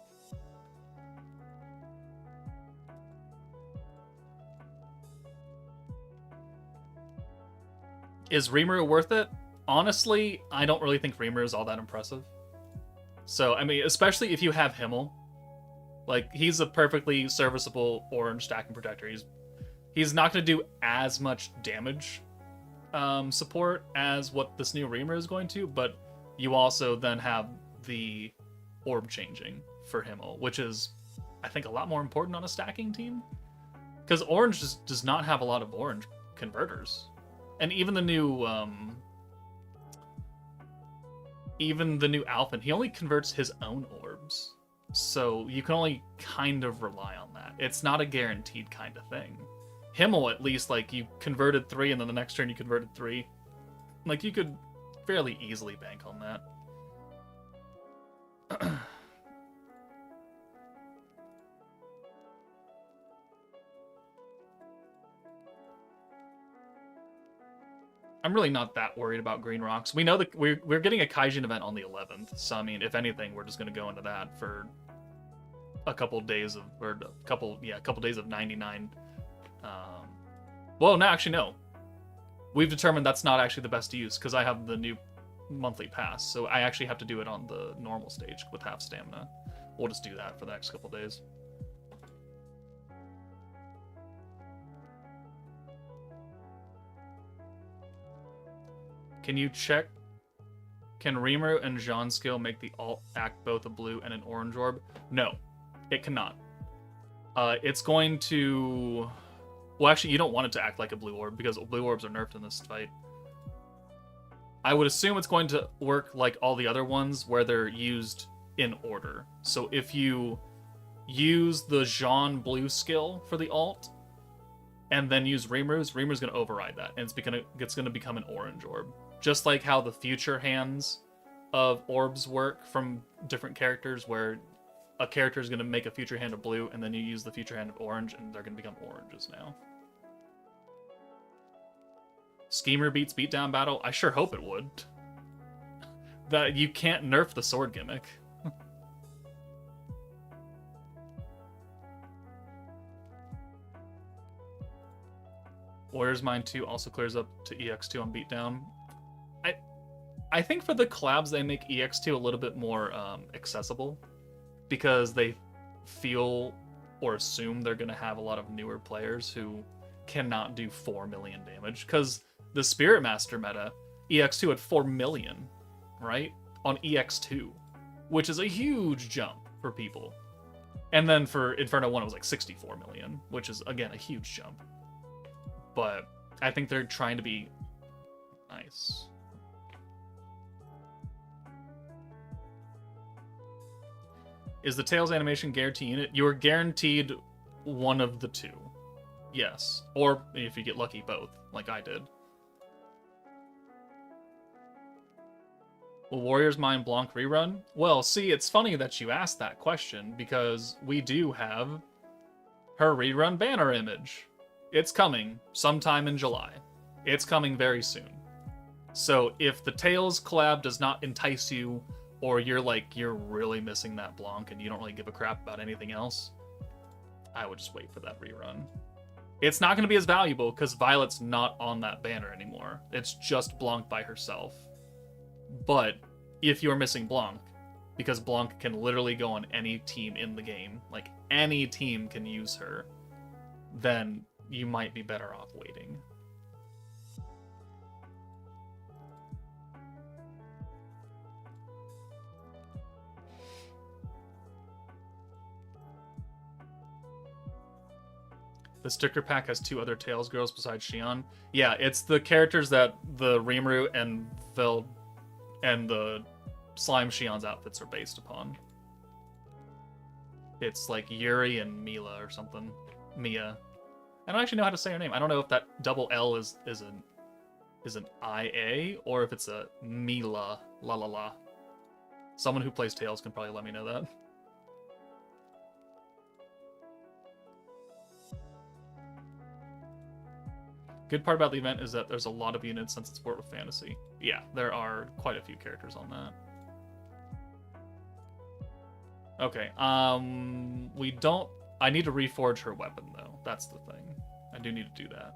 [SPEAKER 1] Is Rimuru worth it? Honestly, I don't really think Rimuru is all that impressive. So, I mean, especially if you have Himmel. Like, he's a perfectly serviceable orange stacking protector. He's not going to do as much damage support as what this new Rimuru is going to, but you also then have the orb changing for Himmel, which is, I think, a lot more important on a stacking team. Because orange just does not have a lot of orange converters. And even the new Alphen, he only converts his own orbs. So you can only kind of rely on that. It's not a guaranteed kind of thing. Himmel, at least, like, you converted 3, and then the next turn you converted 3. Like, you could fairly easily bank on that. I'm really not that worried about green rocks. We know that we're getting a Kaijin event on the 11th, so I mean, if anything, we're just going to go into that for a couple days of, or a couple days of 99. Well, no, actually, no. We've determined that's not actually the best use, because I have the new monthly pass, so I actually have to do it on the normal stage with half stamina. We'll just do that for the next couple days. Can you check? Can Rimuru and Jean skill make the alt act both a blue and an orange orb? No, it cannot. It's going to... Well, actually, you don't want it to act like a blue orb, because blue orbs are nerfed in this fight. I would assume it's going to work like all the other ones, where they're used in order. So if you use the Jean blue skill for the alt, and then use Rimuru's going to override that, and it's going to become an orange orb. Just like how the future hands of orbs work from different characters, where a character is going to make a future hand of blue, and then you use the future hand of orange, and they're going to become oranges now. Schemer beats beatdown battle? I sure hope it would. That you can't nerf the sword gimmick. Warrior's Mind 2 also clears up to EX2 on Beatdown. I think for the collabs, they make EX2 a little bit more accessible because they feel or assume they're going to have a lot of newer players who cannot do 4 million damage. Because the Spirit Master meta, EX2 had 4 million, right? On EX2, which is a huge jump for people. And then for Inferno 1, it was like 64 million, which is, again, a huge jump. But I think they're trying to be nice. Is the Tails animation guaranteed unit? You are guaranteed one of the two. Yes. Or, if you get lucky, both, like I did. Will Warrior's Mind Blanc rerun? Well, see, it's funny that you asked that question, because we do have her rerun banner image. It's coming sometime in July. It's coming very soon. So if the Tails collab does not entice you, or you're really missing that Blanc and you don't really give a crap about anything else, I would just wait for that rerun. It's not going to be as valuable because Violet's not on that banner anymore. It's just Blanc by herself. But if you're missing Blanc, because Blanc can literally go on any team in the game, like any team can use her, then you might be better off waiting. The sticker pack has 2 other Tails girls besides Shionne. Yeah, it's the characters that the Rimuru and the Slime Shionne's outfits are based upon. It's like Yuri and Mila or something. Mia. I don't actually know how to say her name. I don't know if that double L is an IA or if it's a Mila. La la la. Someone who plays Tails can probably let me know that. Good part about the event is that there's a lot of units since it's sport with fantasy. Yeah, there are quite a few characters on that. Okay, we don't... I need to reforge her weapon, though. That's the thing. I do need to do that.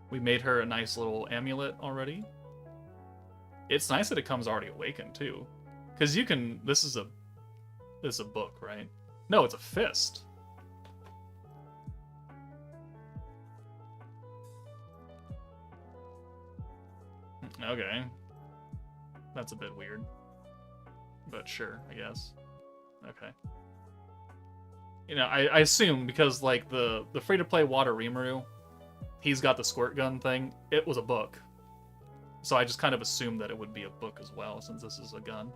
[SPEAKER 1] We made her a nice little amulet already. It's nice that it comes already awakened, too. Because you can... This is a book, right? No, it's a fist. Okay. That's a bit weird. But sure, I guess. Okay. You know, I assume because, like, the free-to-play Water Rimuru, he's got the squirt gun thing. It was a book. So I just kind of assumed that it would be a book as well, since this is a gun.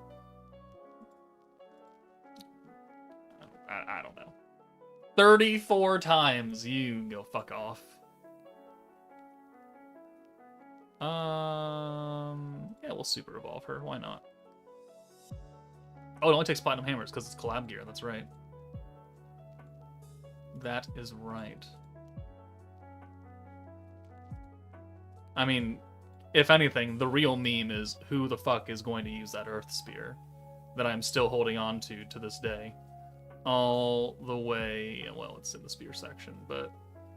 [SPEAKER 1] I don't know. 34 times! You can go fuck off. Yeah, we'll super evolve her. Why not? Oh, it only takes platinum hammers because it's collab gear. That's right. That is right. I mean, if anything, the real meme is who the fuck is going to use that Earth Spear that I'm still holding on to this day. All the way, well, it's in the spear section, but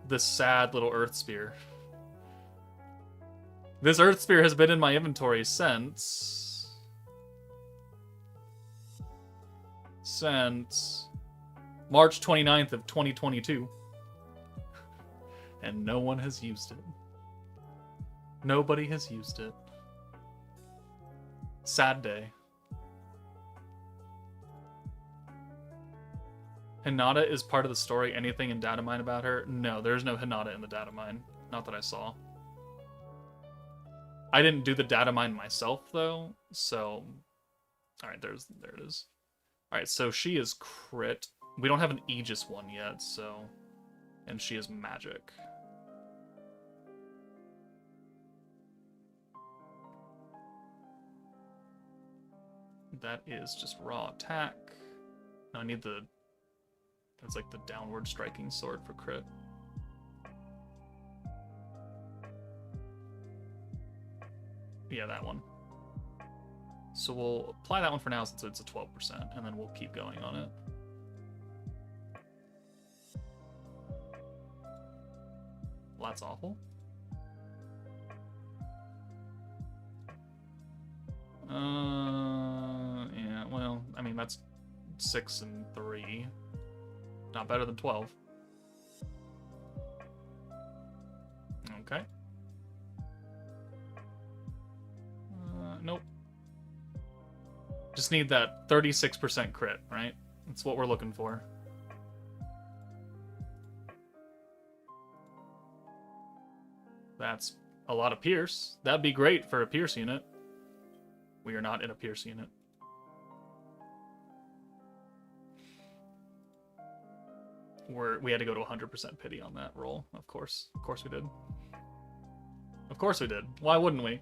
[SPEAKER 1] this sad little Earth Spear. This Earth Spear has been in my inventory since March 29th of 2022. And no one has used it. Nobody has used it. Sad day. Hinata is part of the story. Anything in data mine about her? No, there's no Hinata in the data mine. Not that I saw. I didn't do the data mine myself, though, so... Alright, there it is. Alright, so she is crit. We don't have an Aegis one yet, so... And she is magic. That is just raw attack. No, I need the... That's like the downward striking sword for crit. Yeah, that one. So we'll apply that one for now since it's a 12%, and then we'll keep going on it. that's awful. Yeah, well, I mean, that's 6 and 3. Not better than 12. Okay. Nope. Just need that 36% crit, right? That's what we're looking for. That's a lot of Pierce. That'd be great for a Pierce unit. We are not in a Pierce unit. We had to go to 100% pity on that roll, of course. Of course we did. Of course we did. Why wouldn't we?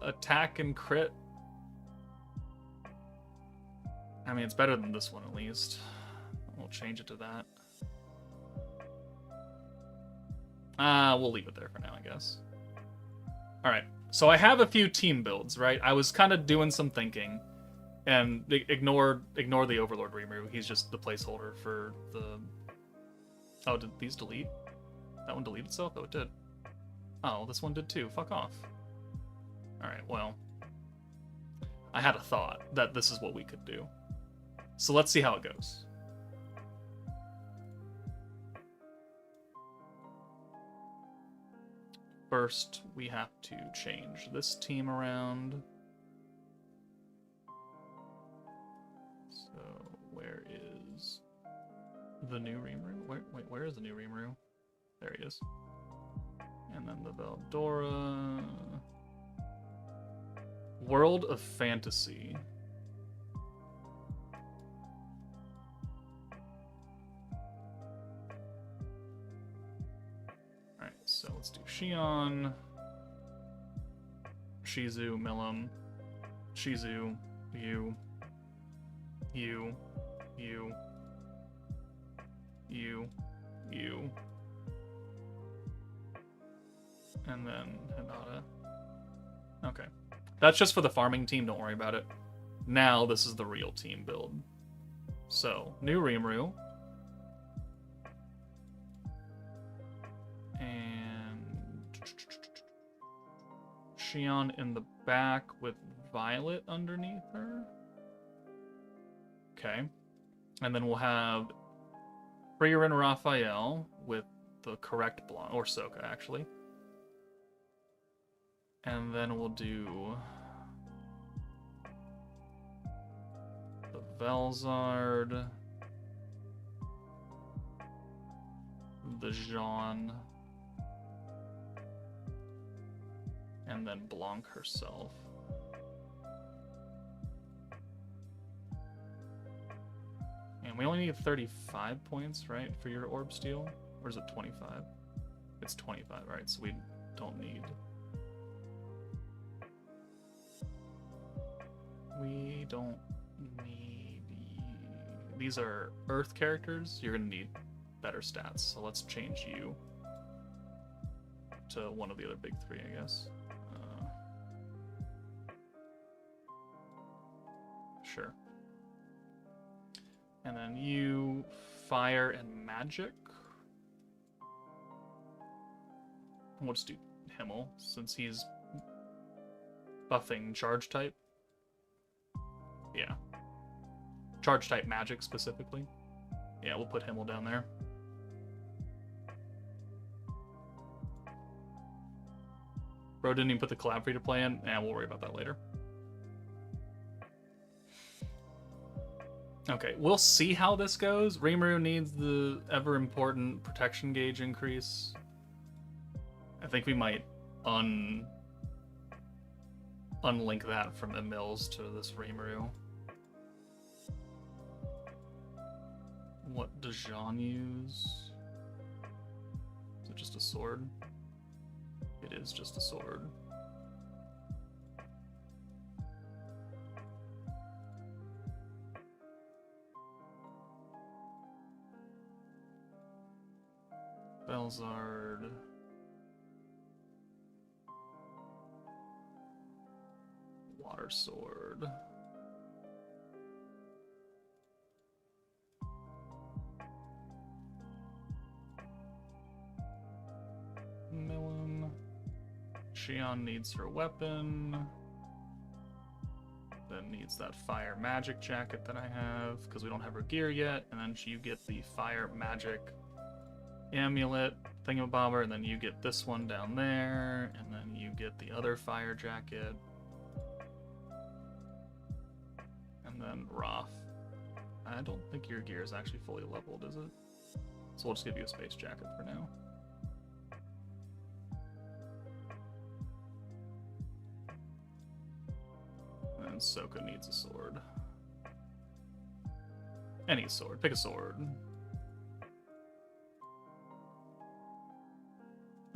[SPEAKER 1] Attack and crit. I mean, it's better than this one at least. We'll change it to that. We'll leave it there for now, I guess. Alright, so I have a few team builds, right? I was kind of doing some thinking. And ignore the Overlord Rimuru. He's just the placeholder for the... Oh, did these delete? That one delete itself? Oh, it did. Oh, this one did too. Fuck off. Alright, well. I had a thought that this is what we could do. So let's see how it goes. First, we have to change this team around. So, where is the new Rimuru? Where is the new Rimuru? There he is. And then the Veldora. World of Fantasy. Alright, so let's do Shion, Shizu, Milim, Shizu, you, and then Hinata. Okay. That's just for the farming team, don't worry about it. Now this is the real team build. So, new Rimuru. And Shion in the back with Violet underneath her. Okay. And then we'll have Frieren Raphael with the correct blonde, or Sokka actually. And then we'll do the Velzard, the Jean, and then Blanc herself. And we only need 35 points, right, for your Orb Steel? Or is it 25? It's 25, right? So we don't need... We don't need... These are Earth characters. You're going to need better stats. So let's change you to one of the other big three, I guess. Sure. And then you, Fire and Magic. We'll just do Himmel, since he's buffing Charge type. Yeah. Charge type Magic, specifically. Yeah, we'll put Himmel down there. Bro didn't even put the collab free-to-play in. We'll worry about that later. Okay, we'll see how this goes. Rimuru needs the ever-important protection gauge increase. I think we might unlink that from Emil's to this Rimuru. What does Jean use? Is it just a sword? It is just a sword. Belzard. Water sword. Shionne needs her weapon. Then needs that fire magic jacket that I have, because we don't have her gear yet. And then you get the fire magic amulet thingamabobber, and then you get this one down there, and then you get the other fire jacket. And then Roth. I don't think your gear is actually fully leveled, is it? So we'll just give you a space jacket for now. And Sokka needs a sword. Any sword. Pick a sword.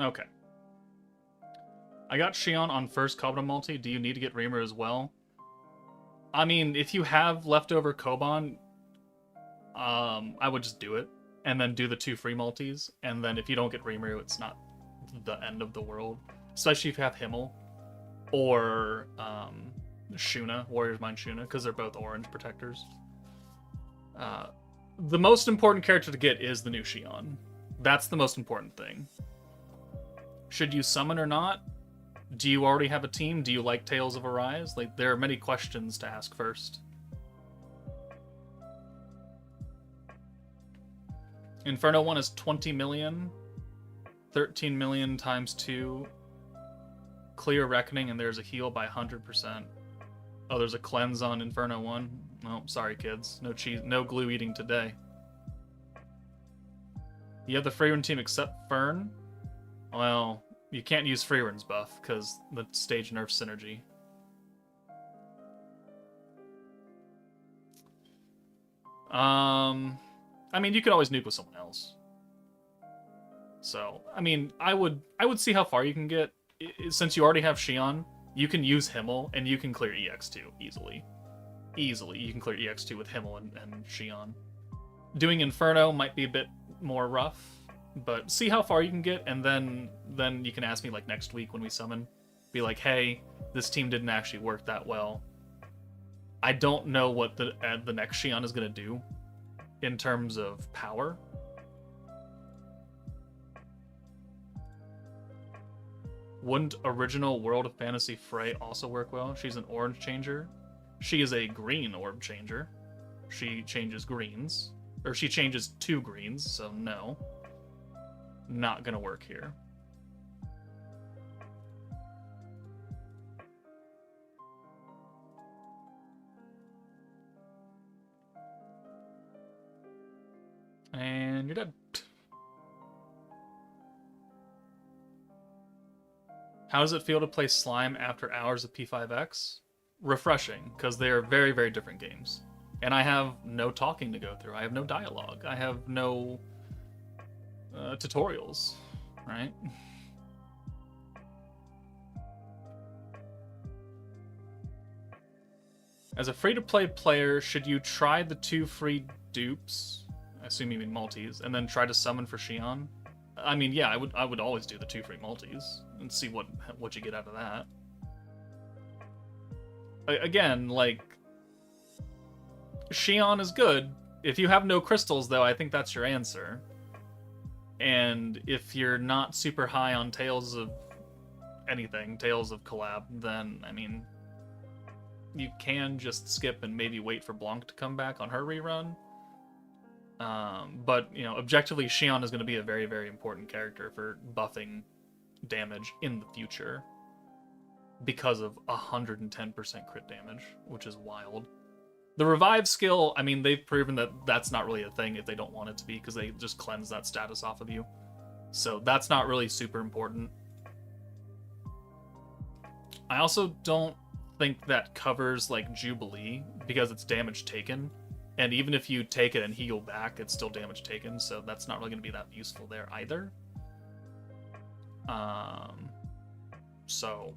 [SPEAKER 1] Okay. I got Shionne on first Koban multi. Do you need to get Rimuru as well? I mean, if you have leftover Koban, I would just do it. And then do the 2 free multis. And then if you don't get Rimuru, it's not the end of the world. Especially if you have Himmel. Or SHIONNE, Warrior's Mind SHIONNE, because they're both orange protectors. The most important character to get is the new Shionne. That's the most important thing. Should you summon or not? Do you already have a team? Do you like Tales of Arise? Like, there are many questions to ask first. Inferno 1 is 20 million. 13 million times 2. Clear Reckoning, and there's a heal by 100%. Oh, there's a cleanse on Inferno 1. Oh, sorry, kids. No cheese, no glue eating today. You have the Freerun team except Fern? Well, you can't use Freerun's buff, because the stage nerfs synergy. I mean, you could always nuke with someone else. So, I mean, I would see how far you can get. Since you already have Shionne, you can use Himmel, and you can clear EX2 easily. Easily, you can clear EX2 with Himmel and Shionne. Doing Inferno might be a bit more rough, but see how far you can get, and then you can ask me, like, next week when we summon. Be like, hey, this team didn't actually work that well. I don't know what the next Shionne is going to do in terms of power. Wouldn't original World of Fantasy Frey also work well? She's an orange changer. She is a green orb changer. She changes greens. Or she changes 2 greens, so no. Not gonna work here. And you're dead. How does it feel to play Slime after hours of P5X? Refreshing, because they are very, very different games. And I have no talking to go through. I have no dialogue. I have no tutorials, right? As a free-to-play player, should you try the 2 free dupes? I assume you mean multis, and then try to summon for Shionne? I mean, yeah, I would always do the 2 free multis and see what you get out of that. Again, like, Shionne is good. If you have no crystals, though, I think that's your answer. And if you're not super high on Tales of anything, Tales of COLLAB, then, I mean, you can just skip and maybe wait for Blanc to come back on her rerun. But, you know, objectively, Shionne is going to be a very, very important character for buffing damage in the future because of 110% crit damage, which is wild. The revive skill, I mean, they've proven that that's not really a thing if they don't want it to be, because they just cleanse that status off of you. So that's not really super important. I also don't think that covers, like, Jubilee, because it's damage taken. And even if you take it and heal back, it's still damage taken, so that's not really going to be that useful there either. So...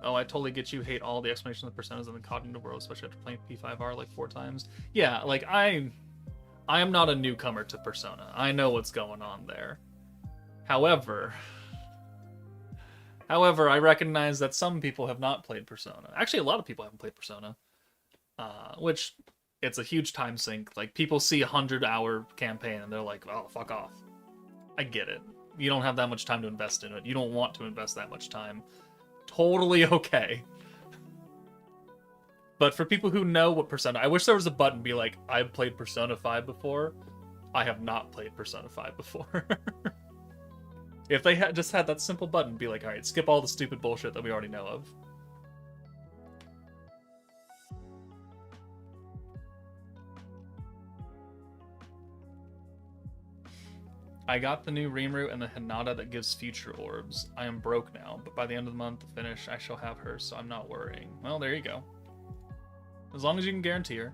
[SPEAKER 1] Oh, I totally get you hate all the explanation of the personas in the cognitive world, especially after playing P5R like 4 times. Yeah, like, I am not a newcomer to Persona. I know what's going on there. However, I recognize that some people have not played Persona. Actually, a lot of people haven't played Persona. Which, it's a huge time sink. Like, people see a 100-hour campaign and they're like, oh, fuck off. I get it. You don't have that much time to invest in it. You don't want to invest that much time. Totally okay. But for people who know what Persona... I wish there was a button be like, I've played Persona 5 before. I have not played Persona 5 before. If they had just had that simple button, be like, alright, skip all the stupid bullshit that we already know of. I got the new Rimuru and the Hinata that gives future orbs. I am broke now, but by the end of the month to finish, I shall have her, so I'm not worrying. Well, there you go. As long as you can guarantee her.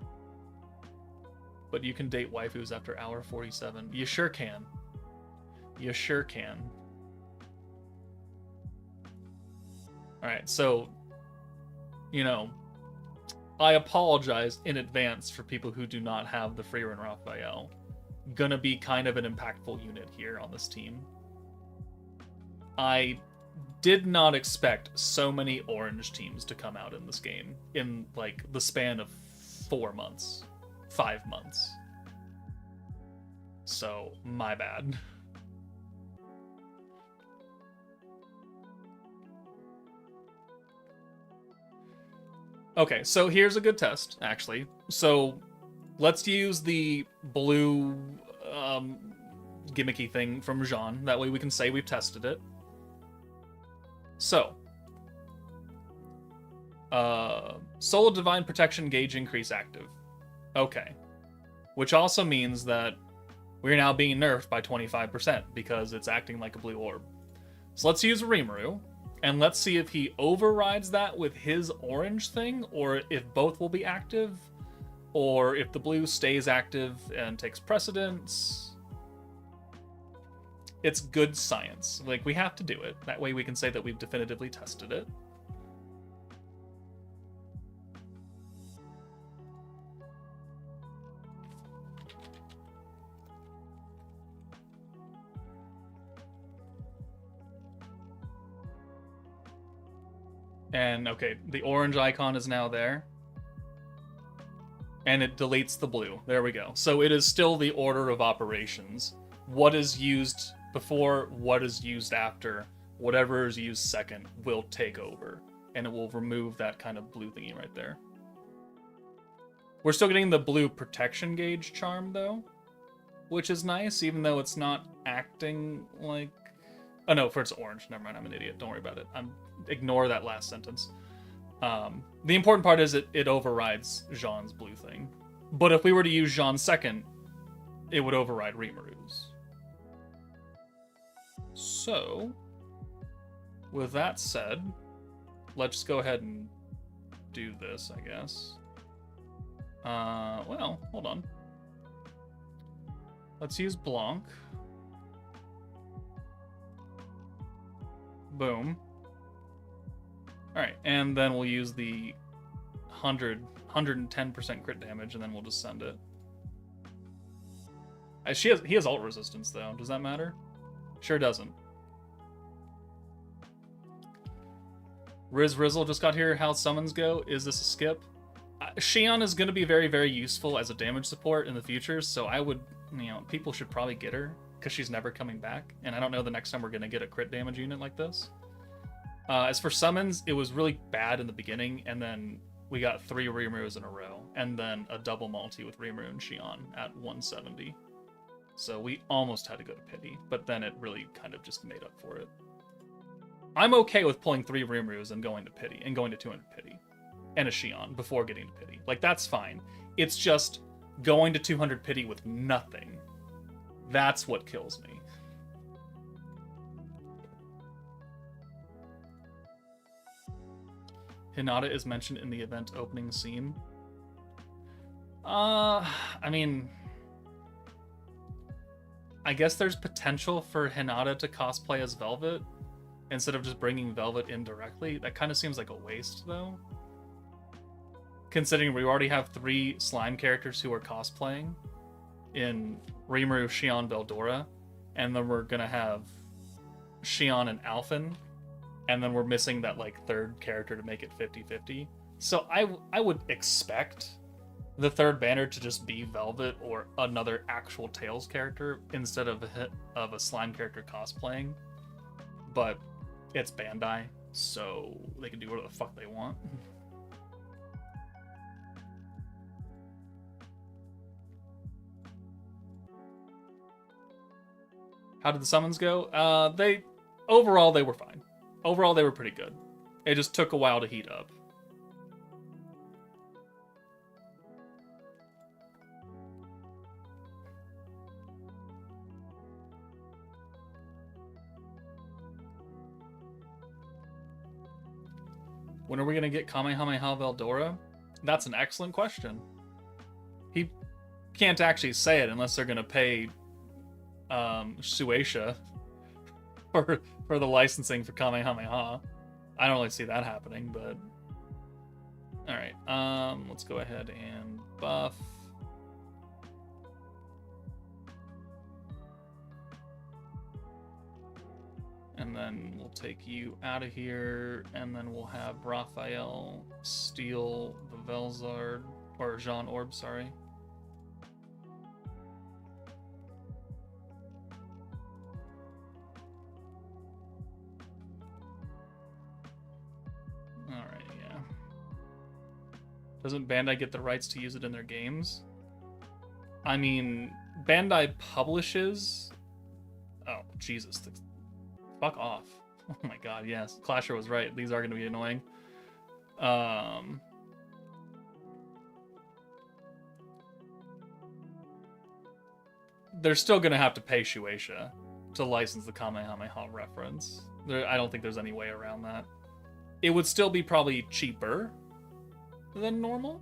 [SPEAKER 1] But you can date waifus after hour 47. You sure can. You sure can. Alright, so, you know, I apologize in advance for people who do not have the Frieren Raphael. Gonna be kind of an impactful unit here on this team. I did not expect so many orange teams to come out in this game in, like, the span of 4 months. 5 months. So, my bad. Okay, so here's a good test, actually. So, let's use the blue gimmicky thing from Jean. That way we can say we've tested it. So, Soul of Divine Protection gauge increase active. Okay. Which also means that we're now being nerfed by 25% because it's acting like a blue orb. So let's use Rimuru, and let's see if he overrides that with his orange thing, or if both will be active, or if the blue stays active and takes precedence. It's good science. Like, we have to do it. That way we can say that we've definitively tested it. And, okay, the orange icon is now there. And it deletes the blue. There we go. So it is still the order of operations. What is used before, what is used after, whatever is used second will take over. And it will remove that kind of blue thingy right there. We're still getting the blue protection gauge charm, though. Which is nice, even though it's not acting like... Oh, no, for it's orange. Never mind, I'm an idiot. Don't worry about it. Ignore that last sentence. The important part is it overrides Jean's blue thing. But if we were to use Jean's second, it would override Rimuru's. So, with that said, let's go ahead and do this, I guess. Well, hold on. Let's use Blanc. Boom. Alright, and then we'll use the 110% crit damage, and then we'll just send it. He has ult resistance, though. Does that matter? Sure doesn't. Riz Rizzle just got here. How summons go? Is this a skip? Shionne is going to be very, very useful as a damage support in the future, so I would, people should probably get her, because she's never coming back, and I don't know the next time we're going to get a crit damage unit like this. As for summons, it was really bad in the beginning, and then we got 3 Rimurus in a row, and then a double multi with Rimuru and Shionne at 170. So we almost had to go to pity, but then it really kind of just made up for it. I'm okay with pulling 3 Rimurus and going to pity, and going to 200 pity, and a Shionne before getting to pity. Like, that's fine. It's just going to 200 pity with nothing. That's what kills me. Hinata is mentioned in the event opening scene. I mean, I guess there's potential for Hinata to cosplay as Velvet instead of just bringing Velvet in directly. That kind of seems like a waste, though. Considering we already have 3 slime characters who are cosplaying in Rimuru, Shionne, Veldora, and then we're gonna have Shionne and Alphen, and then we're missing that, like, 3rd character to make it 50-50. So I would expect the third banner to just be Velvet or another actual Tails character instead of a slime character cosplaying. But it's Bandai, so they can do whatever the fuck they want. How did the summons go? Overall they were fine. Overall they were pretty good. It just took a while to heat up. When are we going to get Kamehameha Veldora? That's an excellent question. He can't actually say it unless they're going to pay Shueisha for the licensing for Kamehameha. I don't really see that happening, but... Alright, let's go ahead and buff. And then we'll take you out of here, and then we'll have Raphael steal the Velzard, or Jean Orb, sorry. Alright, yeah. Doesn't Bandai get the rights to use it in their games? I mean, Bandai publishes... Oh, Jesus. Fuck off. Oh my god, yes. Clasher was right. These are going to be annoying. They're still going to have to pay Shueisha to license the Kamehameha reference. I don't think there's any way around that. It would still be probably cheaper than normal.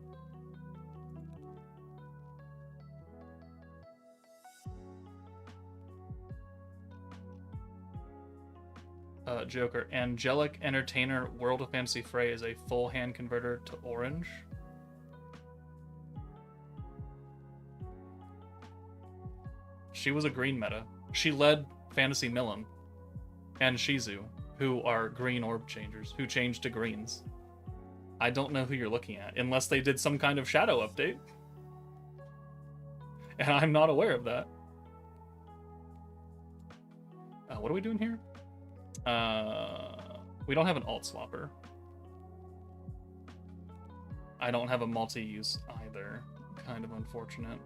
[SPEAKER 1] Joker. Angelic Entertainer World of Fantasy Frey is a full hand converter to orange. She was a green meta. She led Fantasy Milim and Shizu, who are green orb changers, who changed to greens. I don't know who you're looking at, unless they did some kind of shadow update. And I'm not aware of that. What are we doing here? We don't have an alt swapper. I don't have a multi-use either. Kind of unfortunate.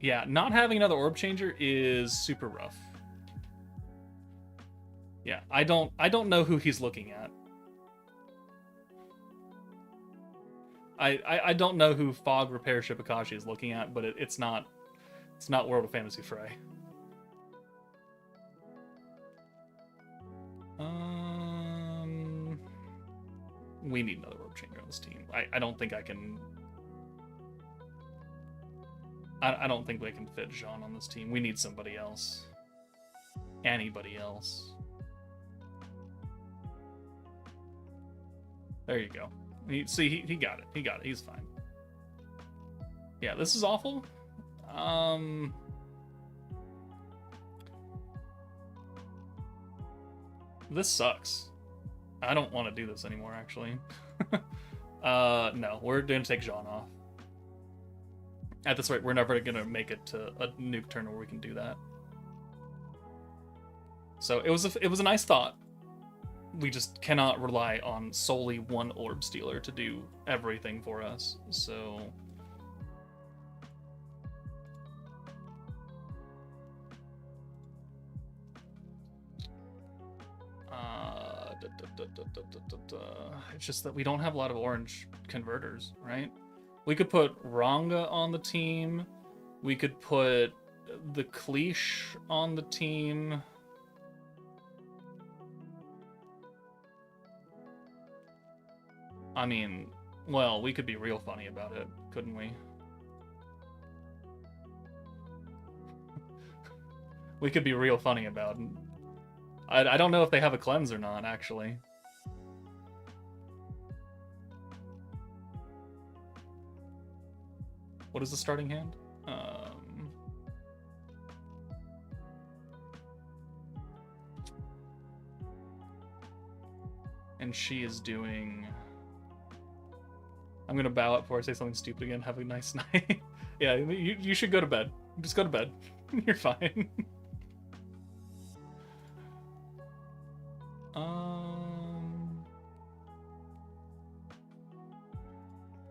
[SPEAKER 1] Yeah, not having another orb changer is super rough. Yeah, I don't know who he's looking at. I don't know who Fog Repair Shibakashi is looking at, but it's not World of Fantasy Frey. We need another orb changer on this team. I don't think I can. I don't think we can fit Jean on this team. We need somebody else. Anybody else. There you go. See, he got it. He got it. He's fine. Yeah, this is awful. This sucks. I don't want to do this anymore, actually. No, we're going to take Jean off. At this rate, we're never going to make it to a nuke turn where we can do that. So it was a nice thought. We just cannot rely on solely one orb stealer to do everything for us. So it's just that we don't have a lot of orange converters, right? We could put Ranga on the team. We could put the Cleash on the team. I mean, well, we could be real funny about it, couldn't we? We could be real funny about it. I don't know if they have a cleanse or not, actually. What is the starting hand? And she is doing... I'm gonna bow out before I say something stupid again. Have a nice night. Yeah, you should go to bed. Just go to bed. You're fine.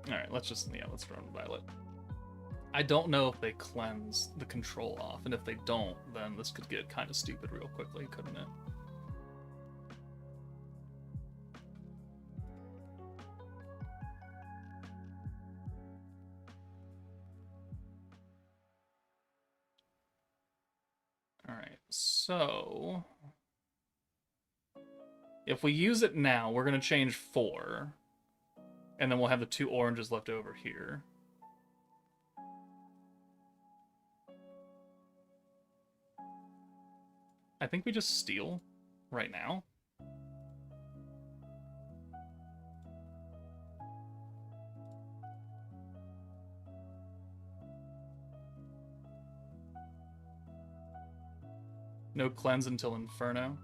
[SPEAKER 1] Alright, let's run Violet. I don't know if they cleanse the control off, and if they don't, then this could get kind of stupid real quickly, couldn't it? Alright, so if we use it now, we're going to change 4. And then we'll have the 2 oranges left over here. I think we just steal right now. No cleanse until Inferno.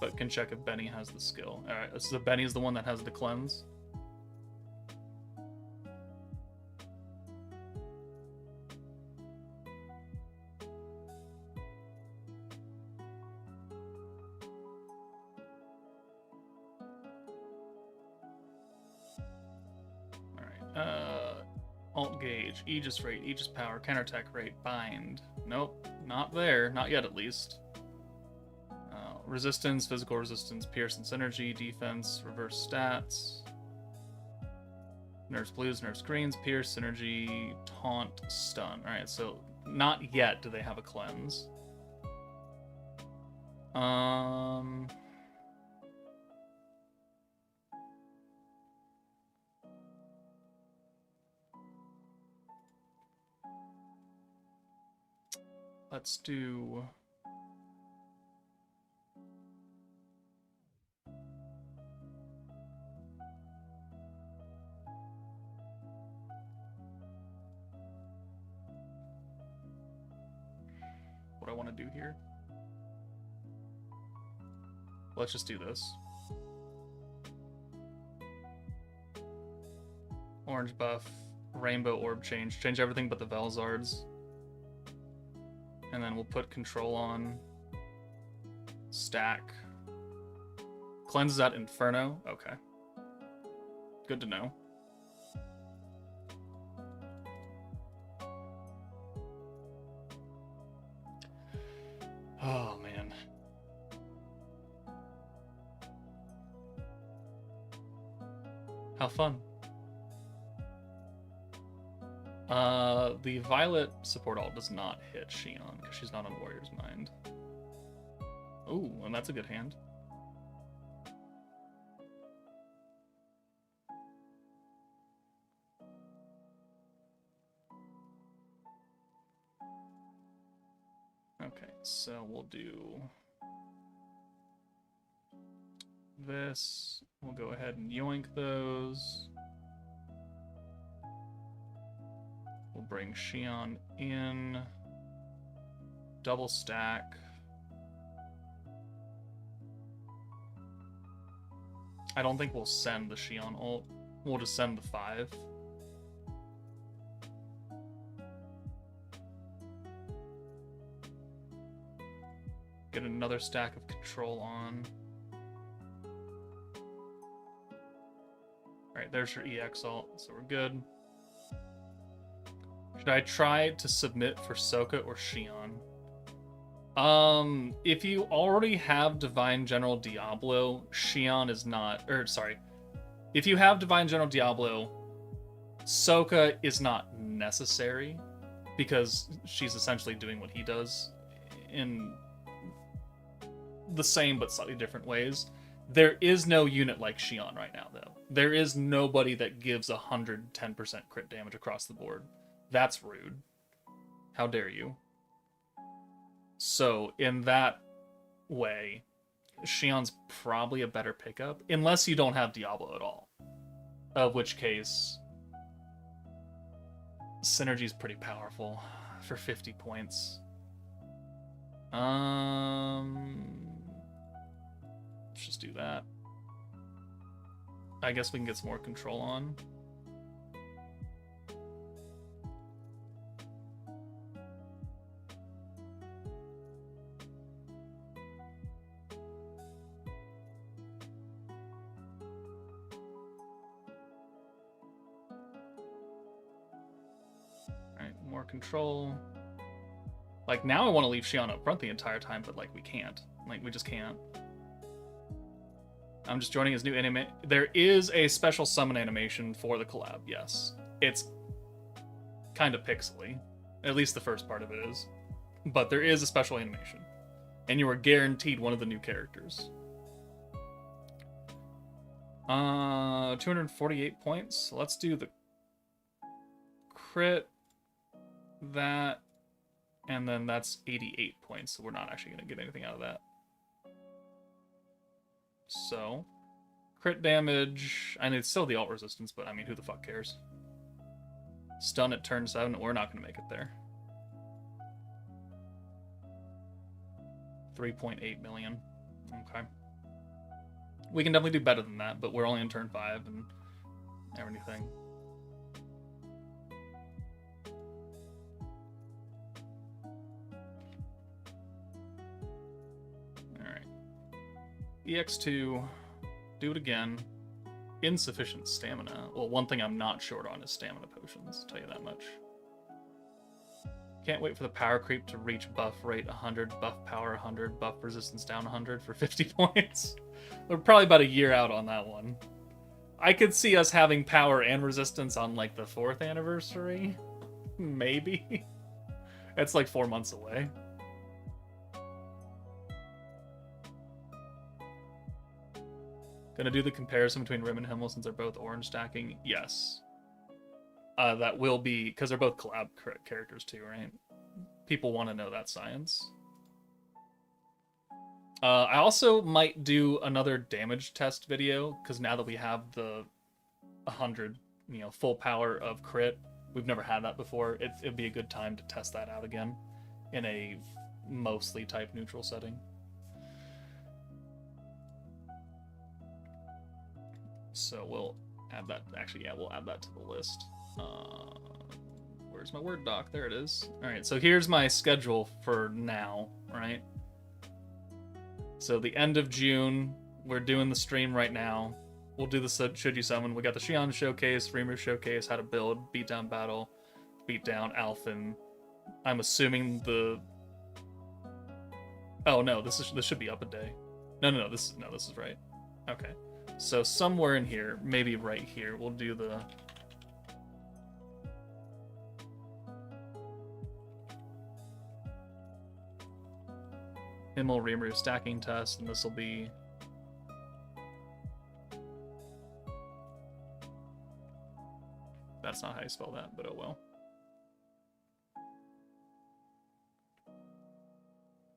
[SPEAKER 1] But can check if Benny has the skill. Alright, so Benny's the one that has the cleanse. Alt gauge, Aegis rate, Aegis power, counterattack rate, bind. Nope, not there. Not yet, at least. Resistance, physical resistance, pierce and synergy, defense, reverse stats. Nerfs blues, nerfs greens, pierce, synergy, taunt, stun. Alright, so not yet do they have a cleanse. Let's do... what I want to do here. Let's just do this. Orange buff, rainbow orb change. Change everything but the Velzards. And then we'll put control on. Stack. Cleanses out Inferno. Okay. Good to know. Oh, man. How fun. The Violet support ult does not hit Shionne because she's not on Warrior's Mind. Ooh, and that's a good hand. Okay, so we'll do this. We'll go ahead and yoink those. We'll bring Shionne in. Double stack. I don't think we'll send the Shionne ult. We'll just send the 5. Get another stack of control on. Alright, there's your EX ult, so we're good. Should I try to submit for Sokka or Shionne? If you already have Divine General Diablo, Shionne is not... sorry. If you have Divine General Diablo, Sokka is not necessary, because she's essentially doing what he does in the same but slightly different ways. There is no unit like Shionne right now, though. There is nobody that gives 110% crit damage across the board. That's rude. How dare you? So, in that way, Shionne's probably a better pickup, unless you don't have Diablo at all. Of which case, Synergy's pretty powerful for 50 points. Let's just do that. I guess we can get some more control on. Alright, more control. Like, now I want to leave Shionne up front the entire time, but, like, we can't. Like, we just can't. I'm just joining his new anime. There is a special summon animation for the collab, yes. It's kind of pixely. At least the first part of it is. But there is a special animation. And you are guaranteed one of the new characters. 248 points. Let's do the crit, that, and then that's 88 points, so we're not actually going to get anything out of that. So, crit damage, and it's still the alt resistance, but I mean, who the fuck cares? Stun at turn 7, we're not going to make it there. 3.8 million. Okay. We can definitely do better than that, but we're only in turn 5 and everything. Alright. EX2, do it again. Insufficient stamina. Well, one thing I'm not short on is stamina potions, I'll tell you that much. Can't wait for the power creep to reach buff rate 100, buff power 100, buff resistance down 100 for 50 points. We're probably about a year out on that one. I could see us having power and resistance on, like, the 4th anniversary. Maybe. It's like 4 months away. Gonna do the comparison between Rim and Himmel since they're both orange stacking? Yes. That will be, because they're both collab characters too, right? People want to know that science. I also might do another damage test video, because now that we have the 100, you know, full power of crit, we've never had that before. It'd be a good time to test that out again in a mostly type neutral setting. So we'll add that. Actually, yeah, we'll add that to the list. Where's my Word doc? There it is. All right, so here's my schedule for now, right? So the end of June, we're doing the stream right now. We'll do the Should You Summon. We got the Shionne showcase, RIMURU showcase, how to build, beatdown battle, beatdown Alphen. I'm assuming the. Oh no, this should be up a day. No, this is right. Okay, so somewhere in here, maybe right here, we'll do the. Himmel RIMURU stacking test, and this will be. That's not how you spell that, but oh well.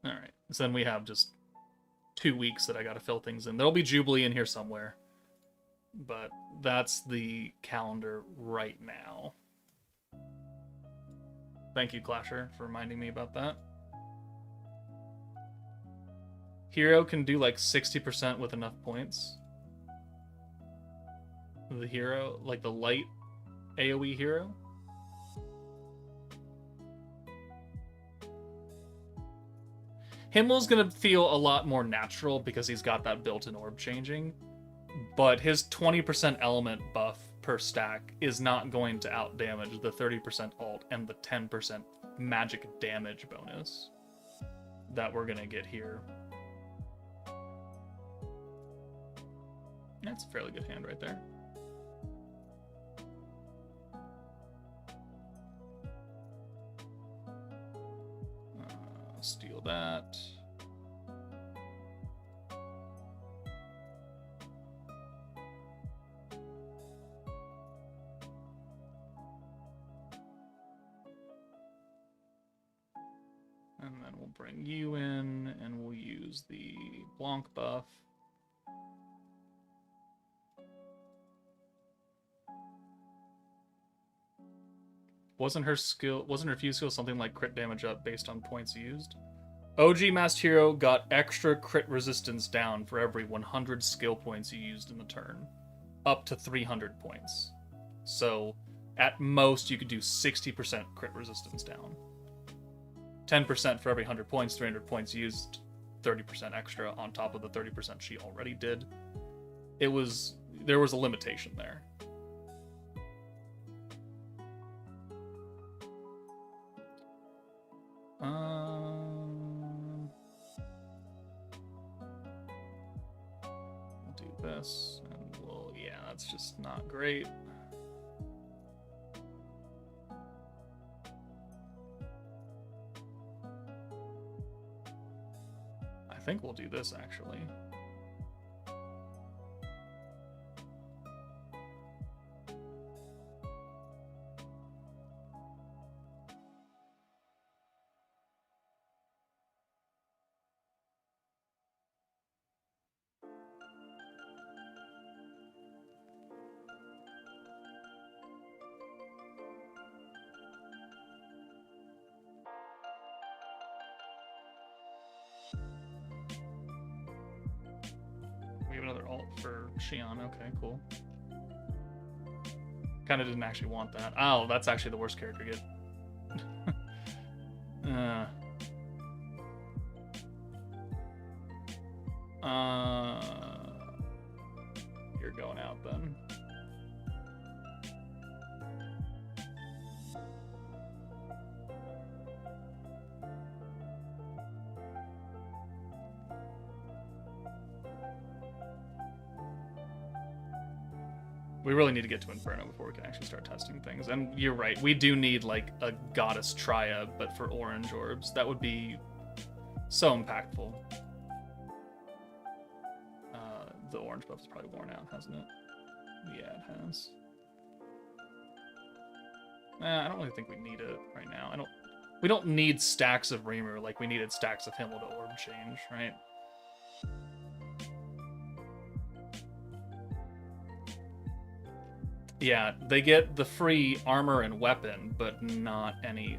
[SPEAKER 1] Alright, so then we have just 2 weeks that I gotta fill things in. There'll be Jubilee in here somewhere. But that's the calendar right now. Thank you, Clasher, for reminding me about that. Hero can do like 60% with enough points. The hero, like the light AoE hero. Himmel's gonna feel a lot more natural because he's got that built-in orb changing, but his 20% element buff per stack is not going to outdamage the 30% alt and the 10% magic damage bonus that we're gonna get here. That's a fairly good hand right there. Steal that. And then we'll bring you in, and we'll use the Blanc buff. Wasn't her fuse skill something like crit damage up based on points used? OG Masked Hero got extra crit resistance down for every 100 skill points you used in the turn. up to 300 points. So at most you could do 60% crit resistance down. 10% for every 100 points, 300 points used, 30% extra on top of the 30% she already did. There was a limitation there. We'll do this, and yeah, that's just not great. I think we'll do this, actually. We have another alt for Shionne. Okay, cool. Kind of didn't actually want that. Oh, that's actually the worst character to get. You're going out then. We really need to get to Inferno before we can actually start testing things. And you're right, we do need like a goddess triad, but for orange orbs. That would be so impactful. The orange buff is probably worn out, hasn't it? Yeah, it has. I don't really think we need it right now. We don't need stacks of Rimuru like we needed stacks of Himmel to orb change, right? Yeah, they get the free armor and weapon, but not any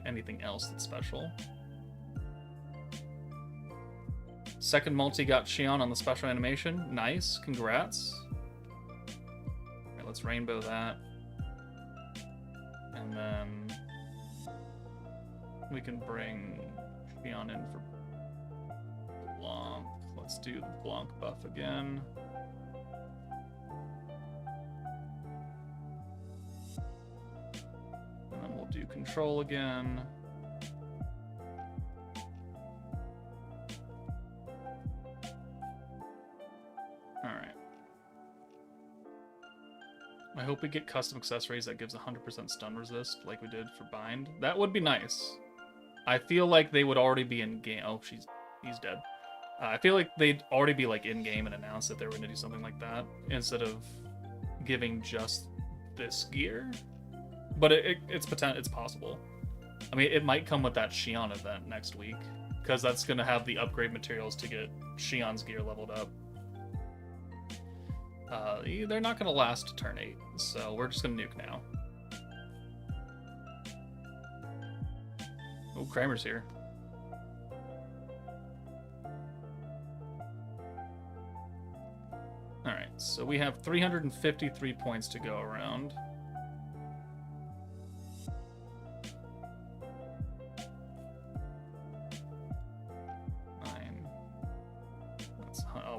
[SPEAKER 1] anything else that's special. Second multi got Shionne on the special animation. Nice, congrats. Alright, let's rainbow that. And then we can bring Shionne in for Blanc. Let's do the Blanc buff again. And then we'll do control again. Alright. I hope we get custom accessories that gives 100% stun resist like we did for Bind. That would be nice. I feel like they would already be in game. Oh, he's dead. I feel like they'd already be like in game and announce that they were going to do something like that instead of giving just this gear. But it's possible. I mean, it might come with that Shionne event next week because that's going to have the upgrade materials to get Shionne's gear leveled up. They're not going to last to turn 8, so we're just going to nuke now. Oh, Kramer's here. Alright, so we have 353 points to go around.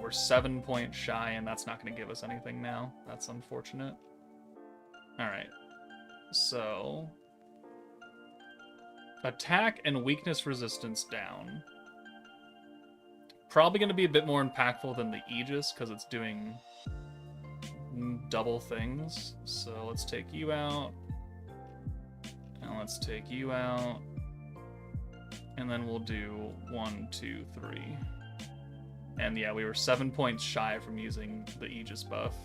[SPEAKER 1] We're 7 points shy, and that's not going to give us anything now. That's unfortunate. Alright. So attack and weakness resistance down. Probably going to be a bit more impactful than the Aegis, because it's doing double things. So let's take you out. And let's take you out. And then we'll do 1, 2, 3. And yeah, we were 7 points shy from using the Aegis buff.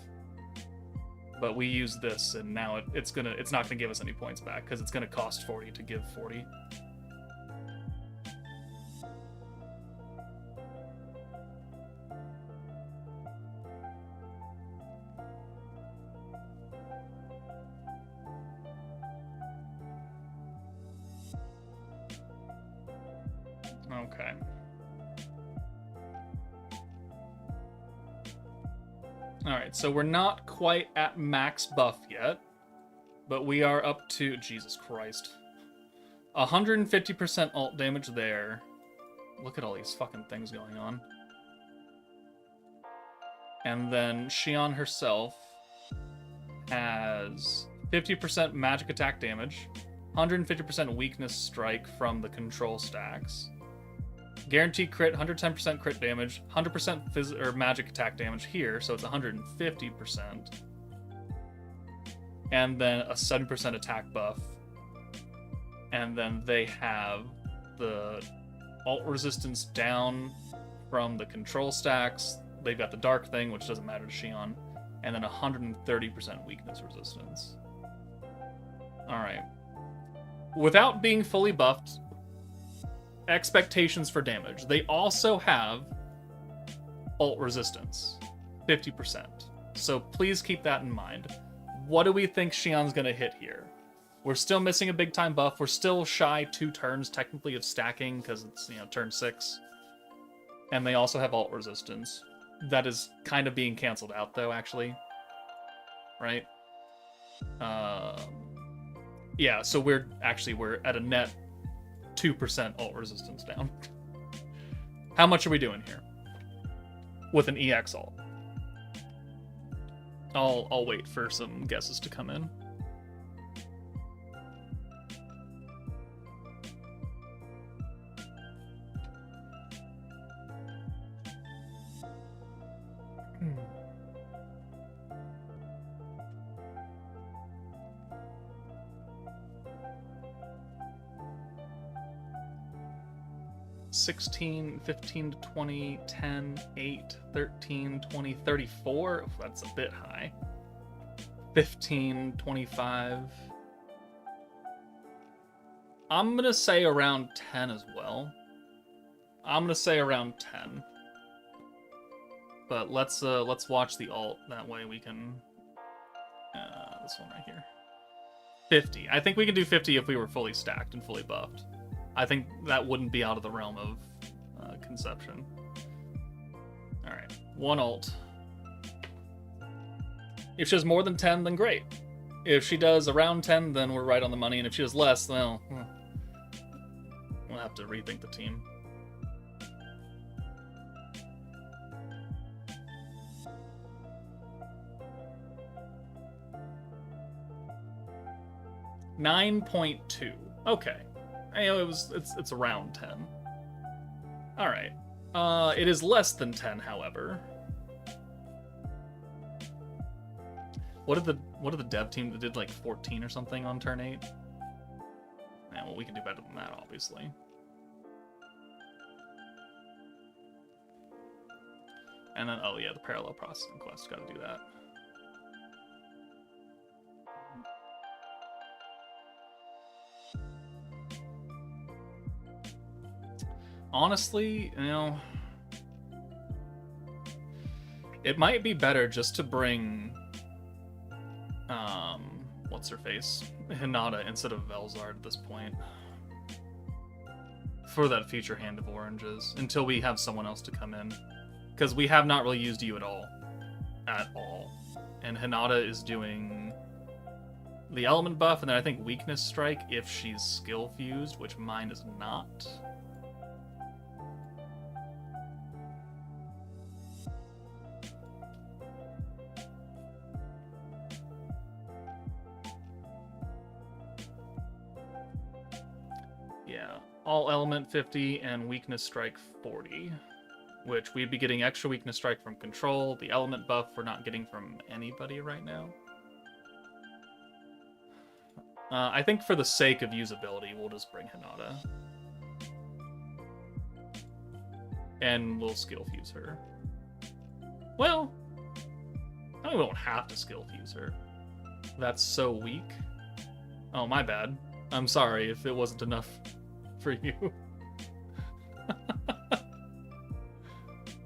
[SPEAKER 1] But we used this, and now it's not gonna give us any points back, because it's gonna cost 40 to give 40. Okay. Alright, so we're not quite at max buff yet, but we are up to, Jesus Christ, 150% alt damage there. Look at all these fucking things going on. And then SHIONNE herself has 50% magic attack damage, 150% weakness strike from the control stacks, guaranteed crit, 110% crit damage, 100% magic attack damage here, so it's 150%, and then a 7% attack buff. And then they have the alt resistance down from the control stacks. They've got the dark thing, which doesn't matter to SHIONNE, and then 130% weakness resistance. Alright. Without being fully buffed, expectations for damage. They also have alt resistance, 50%. So please keep that in mind. What do we think SHIONNE's going to hit here? We're still missing a big time buff. We're still shy 2 turns technically of stacking because it's, turn 6. And they also have alt resistance. That is kind of being canceled out though, actually. Right? Yeah, so we're at a net 2% alt resistance down. How much are we doing here? With an EX alt. I'll wait for some guesses to come in. $16, $15 to $20, $10, $8, $13, $20, $34. That's a bit high. $15, $25. I'm gonna say around 10 as well. I'm gonna say around 10. But let's watch the alt. That way we can. This one right here. 50. I think we can do 50 if we were fully stacked and fully buffed. I think that wouldn't be out of the realm of conception. Alright, 1 alt. If she does more than 10, then great. If she does around 10, then we're right on the money, and if she does less, well, we'll have to rethink the team. $9.2. Okay. It's around 10. All right. It is less than 10, however. What did the dev team that did like 14 or something on turn 8? Yeah, well, we can do better than that, obviously. And then, oh yeah, the parallel processing quest. Got to do that. Honestly, it might be better just to bring, what's her face, Hinata instead of Velzard at this point. For that future Hand of Oranges, until we have someone else to come in. Because we have not really used you at all. At all. And Hinata is doing the element buff, and then I think weakness strike if she's skill fused, which mine is not. Yeah, all element 50 and weakness strike 40, which we'd be getting extra weakness strike from control. The element buff we're not getting from anybody right now. I think for the sake of usability, we'll just bring Hinata. And we'll skill fuse her. Well, I mean, we don't have to skill fuse her. That's so weak. Oh, my bad. I'm sorry if it wasn't enough for you.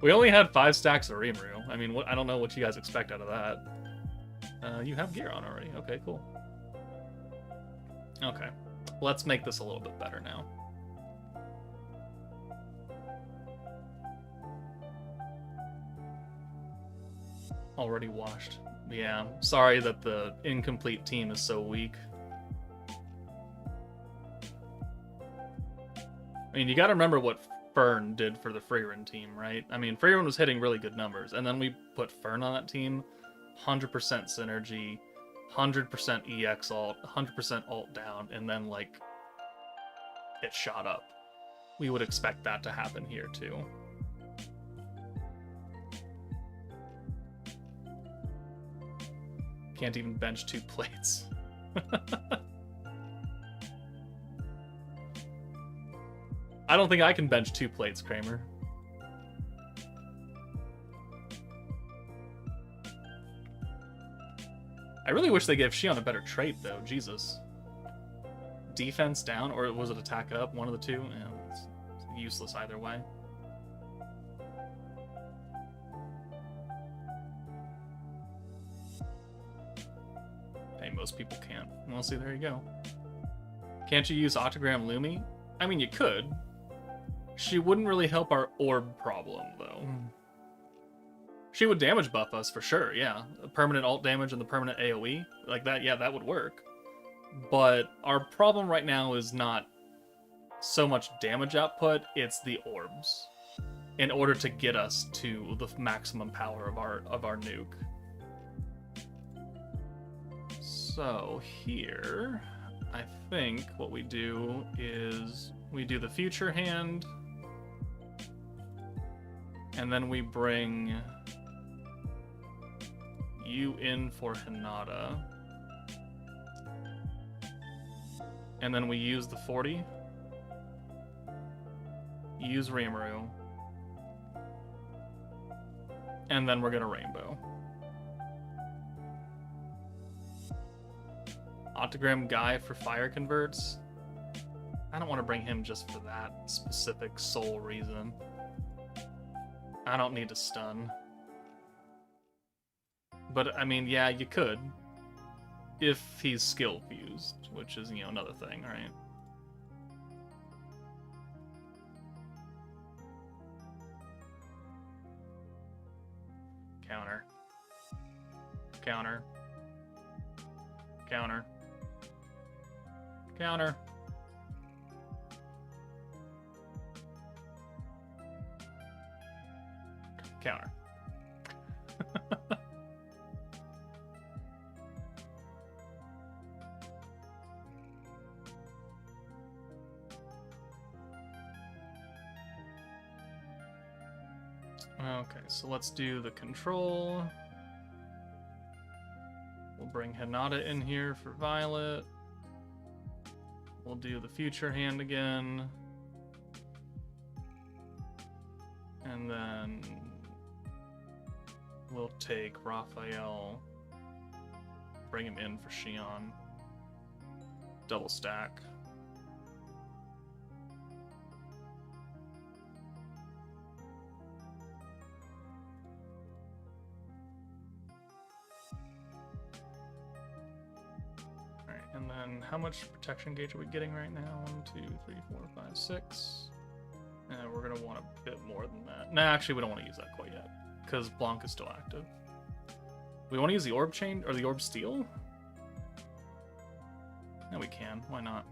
[SPEAKER 1] We only had 5 stacks of Rimuru. I mean, I don't know what you guys expect out of that. You have gear on already. Okay, cool. Okay. Let's make this a little bit better now. Already washed. Yeah, sorry that the incomplete team is so weak. I mean, you gotta remember what Fern did for the Freyrin team, right? I mean, Freyrin was hitting really good numbers, and then we put Fern on that team, 100% synergy, 100% EX alt, 100% alt down, and then, like, it shot up. We would expect that to happen here, too. Can't even bench 2 plates. I don't think I can bench 2 plates, Kramer. I really wish they gave Shion a better trait, though. Jesus. Defense down, or was it attack up? One of the two? Yeah, it's useless either way. Hey, most people can't. Well, see, there you go. Can't you use Octogram Lumi? I mean, you could. She wouldn't really help our orb problem, though. She would damage buff us for sure, yeah. Permanent alt damage and the permanent AoE. Like that, yeah, that would work. But our problem right now is not so much damage output, it's the orbs. In order to get us to the maximum power of our nuke. So here, I think what we do is we do the future hand, and then we bring you in for Hinata. And then we use the 40. Use Rimuru. And then we're gonna Rainbow. Octogram Guy for fire converts. I don't want to bring him just for that specific sole reason. I don't need to stun. But, I mean, yeah, you could. If he's skill fused, which is, you know, another thing, right? Counter. Counter. Counter. Counter. Counter. Okay, so let's do the control. We'll bring Hinata in here for Violet. We'll do the future hand again. And then we'll take Raphael, bring him in for Shion. Double stack. And then how much protection gauge are we getting right now? 1, 2, 3, 4, 5, 6. And we're gonna want a bit more than that. Nah, actually we don't want to use that quite yet, because Blanc is still active. We want to use the orb chain or the orb steel? No, we can. Why not?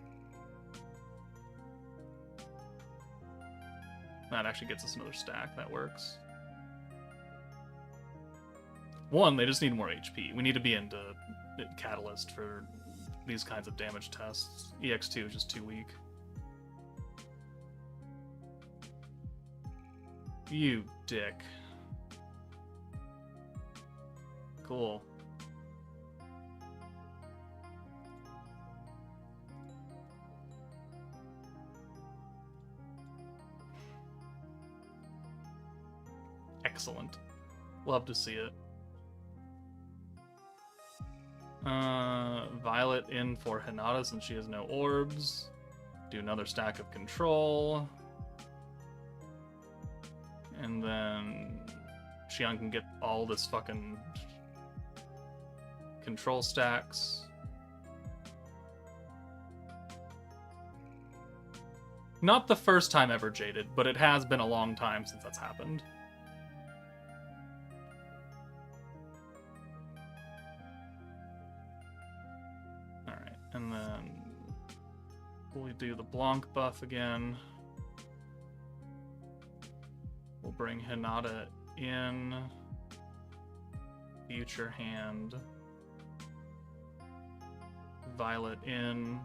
[SPEAKER 1] That actually gets us another stack. That works. One, they just need more HP. We need to be into Catalyst for these kinds of damage tests. EX2 is just too weak. You dick. Cool. Excellent. Love to see it. Violet in for Hinata since she has no orbs. Do another stack of control. And then Shion can get all this fucking control stacks. Not the first time ever, Jaded, but it has been a long time since that's happened. And then we'll do the Blanc buff again. We'll bring Hinata in. Future hand. Violet in.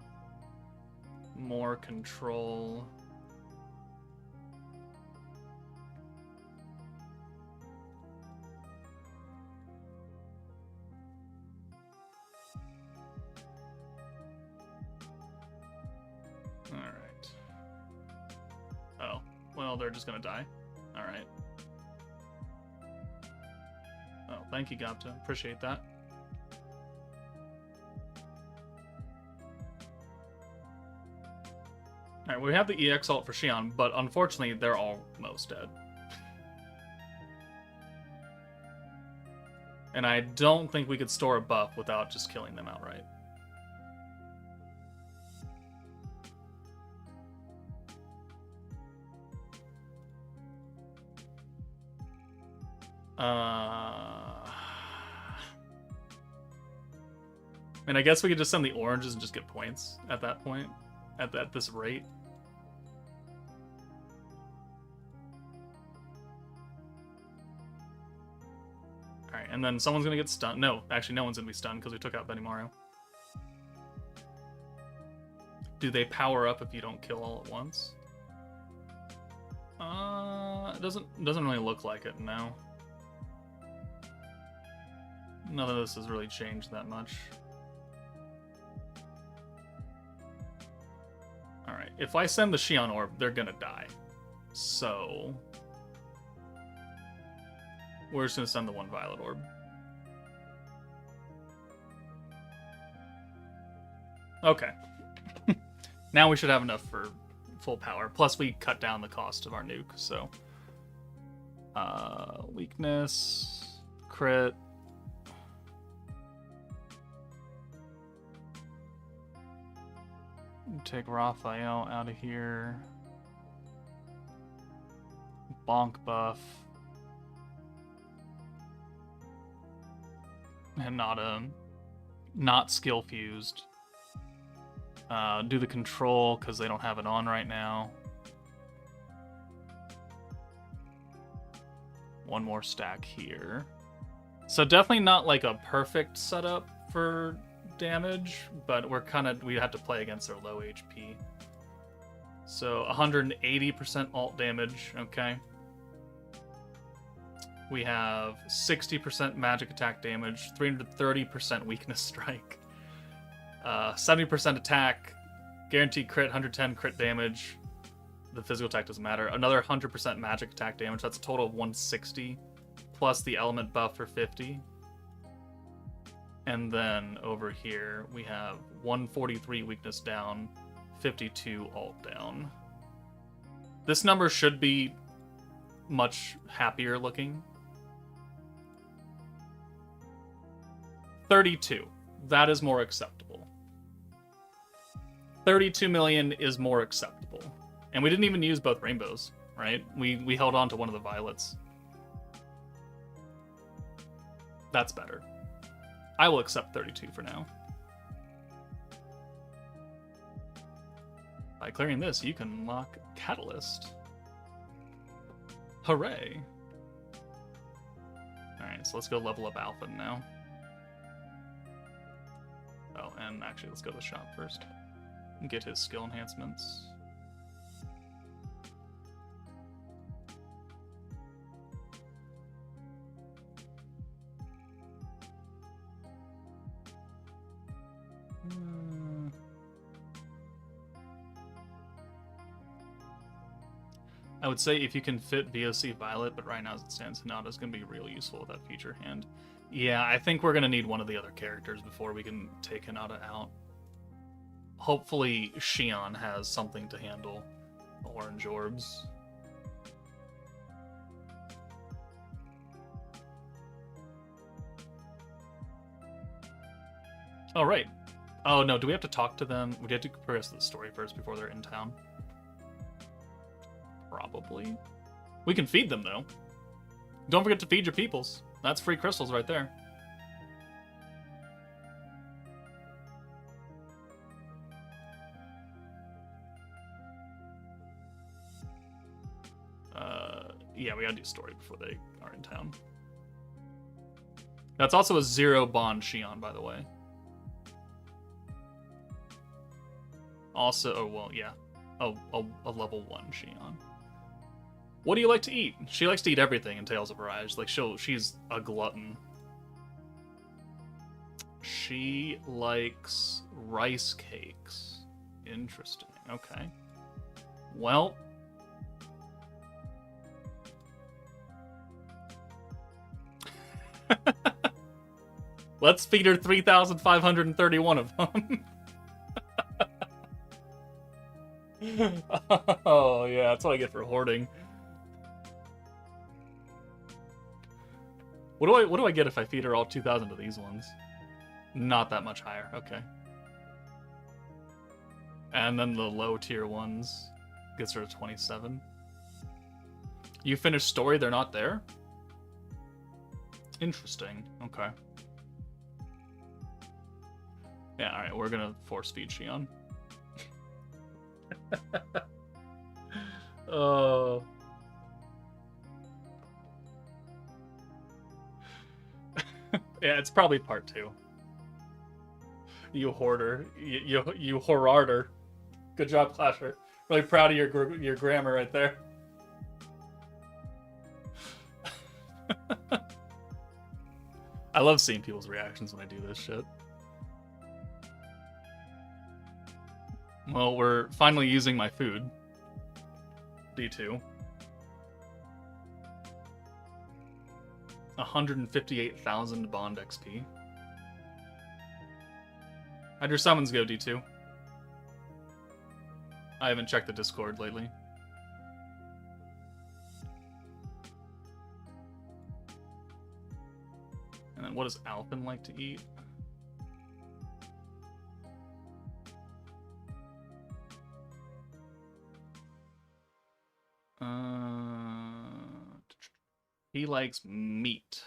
[SPEAKER 1] More control. Alright. Oh, well, they're just gonna die. Alright. Oh, thank you, Gapta. Appreciate that. Alright, we have the EX ult for Shionne, but unfortunately, they're almost dead. And I don't think we could store a buff without just killing them outright. And I guess we could just send the oranges and just get points at that point, at this rate. Alright, and then someone's gonna get stunned. No, actually no one's gonna be stunned because we took out Benimaru. Do they power up if you don't kill all at once? It doesn't really look like it, no. None of this has really changed that much. Alright, if I send the Shionne Orb, they're gonna die. So we're just gonna send the one Violet Orb. Okay. Now we should have enough for full power. Plus we cut down the cost of our nuke, so. Weakness, crit. Take Raphael out of here. Bonk buff. And not skill fused. Do the control because they don't have it on right now. One more stack here. So definitely not like a perfect setup for damage, but we have to play against their low HP. So 180% alt damage, okay. We have 60% magic attack damage, 330% weakness strike, 70% attack, guaranteed crit, 110 crit damage. The physical attack doesn't matter. Another 100% magic attack damage. That's a total of 160, plus the element buff for 50. And then over here, we have 143 weakness down, 52 alt down. This number should be much happier looking. 32. That is more acceptable. 32 million is more acceptable. And we didn't even use both rainbows, right? We held on to one of the violets. That's better. I will accept 32 for now. By clearing this, you can unlock Catalyst. Hooray! Alright, so let's go level up Alpha now. Oh, and actually, let's go to the shop first. And get his skill enhancements. I would say if you can fit VOC Violet, but right now as it stands, Hinata's going to be really useful with that future hand. Yeah, I think we're going to need one of the other characters before we can take Hinata out. Hopefully Shionne has something to handle orange orbs. Oh, right. Oh, no, do we have to talk to them? We have to progress the story first before they're in town. Probably. We can feed them, though. Don't forget to feed your peoples. That's free crystals right there. Yeah, we gotta do story before they are in town. That's also a 0 bond Shion, by the way. Also, oh, well, yeah. Oh, a level 1 Shion. What do you like to eat? She likes to eat everything in Tales of Arise. Like, she's a glutton. She likes rice cakes. Interesting. Okay. Well. Let's feed her 3,531 of them. Oh, yeah, that's what I get for hoarding. What do I get if I feed her all 2,000 of these ones? Not that much higher. Okay. And then the low tier ones gets her to 27. You finished story, they're not there? Interesting. Okay. Yeah, alright, we're gonna force feed Shion. Oh. Yeah, it's probably part 2. You hoarder. You horarder. Good job, Clasher. Really proud of your grammar right there. I love seeing people's reactions when I do this shit. Well, we're finally using my food. D2. 158,000 bond XP. How'd your summons go, D2? I haven't checked the Discord lately. And then what does Alpin like to eat? He likes meat.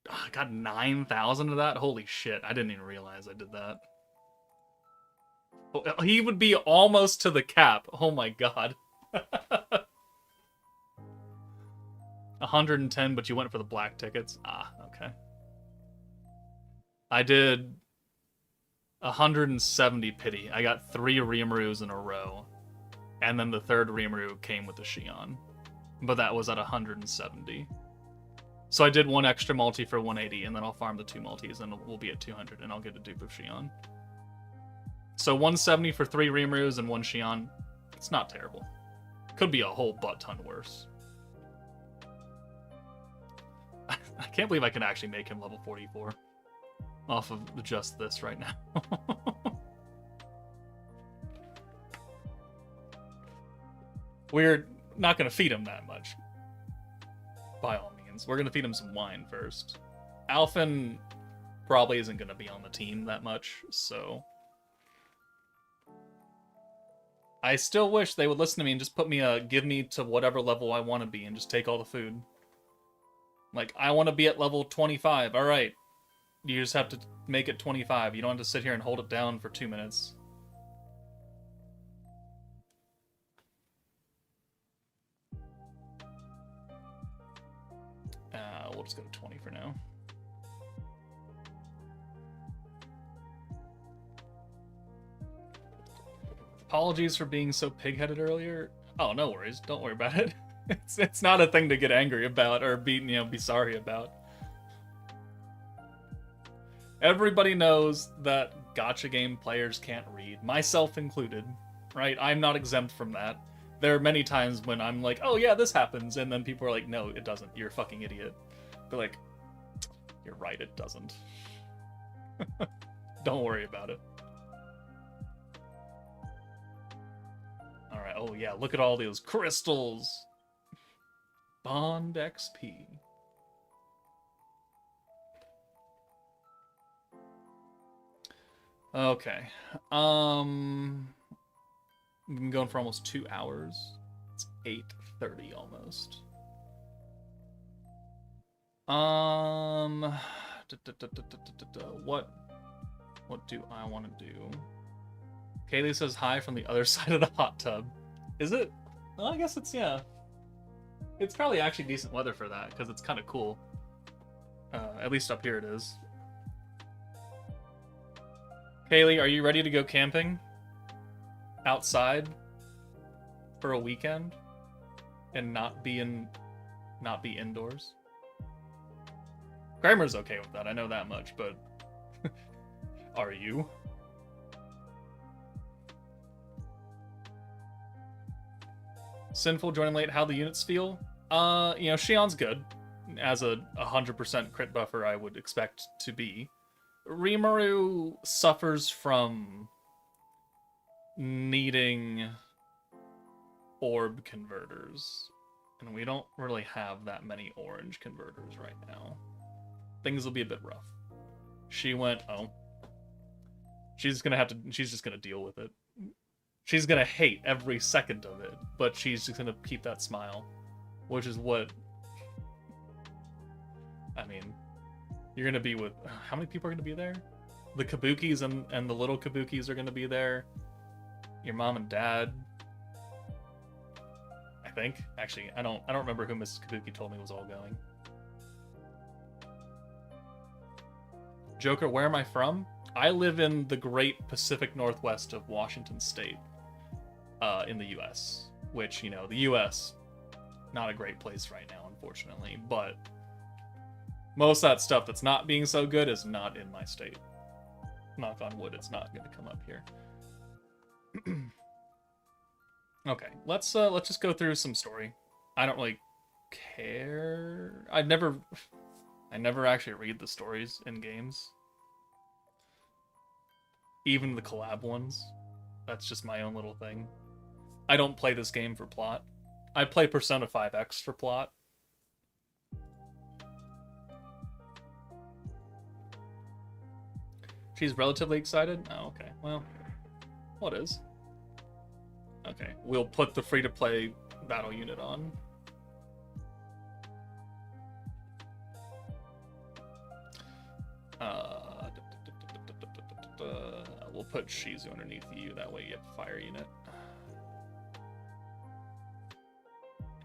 [SPEAKER 1] Oh, I got 9,000 of that? Holy shit, I didn't even realize I did that. Oh, he would be almost to the cap. Oh my god. 110, but you went for the black tickets? Ah, okay. I did 170 pity. I got 3 Rimurus in a row. And then the third Rimuru came with the Shion. But that was at 170. So I did 1 extra multi for 180, and then I'll farm the 2 multis, and we'll be at 200, and I'll get a dupe of Shion. So 170 for 3 Rimurus and 1 Shion. It's not terrible. Could be a whole butt ton worse. I can't believe I can actually make him level 44 off of just this right now. We're not going to feed him that much. By all means. We're going to feed him some wine first. Alphin probably isn't going to be on the team that much, so... I still wish they would listen to me and just put me give me to whatever level I want to be and just take all the food. Like, I want to be at level 25. Alright. You just have to make it 25. You don't have to sit here and hold it down for 2 minutes. We'll just go to 20 for now. Apologies for being so pig-headed earlier. Oh, no worries. Don't worry about it. It's not a thing to get angry about or be sorry about. Everybody knows that gacha game players can't read, myself included, right? I'm not exempt from that. There are many times when I'm like, oh yeah, this happens, and then people are like, no, it doesn't. You're a fucking idiot. They're like, you're right, it doesn't. Don't worry about it. Alright, oh yeah, look at all those crystals! Bond XP. Okay. We've been going for almost 2 hours. It's 8:30 almost. What do I want to do? Kaylee says hi from the other side of the hot tub. Is it? Well, I guess it's, yeah. It's probably actually decent weather for that, because it's kind of cool. At least up here it is. Kaylee, are you ready to go camping? Outside? For a weekend? And not be indoors? Kramer's okay with that, I know that much, but... Are you? Sinful joining late, how the units feel? You know, Shionne's good. As a 100% crit buffer I would expect to be. Rimuru suffers from needing orb converters. And we don't really have that many orange converters right now. Things will be a bit rough. She went, oh. She's just gonna deal with it. She's gonna hate every second of it, but she's just gonna keep that smile. Which is what... I mean, you're gonna be with... How many people are gonna be there? The Kabukis and the little Kabukis are gonna be there. Your mom and dad. I think. Actually, I don't remember who Mrs. Kabuki told me was all going. Joker, where am I from? I live in the great Pacific Northwest of Washington State, in the U.S. Which, you know, the U.S., not a great place right now, unfortunately, but most of that stuff that's not being so good is not in my state. Knock on wood, it's not going to come up here. Okay, let's just go through some story. I don't really care. I never actually read the stories in games. Even the collab ones. That's just my own little thing. I don't play this game for plot. I play Persona 5X for plot. She's relatively excited? Oh, okay. Well, what is? Okay, we'll put the free-to-play battle unit on. We'll put Shizu underneath you, that way you have a fire unit.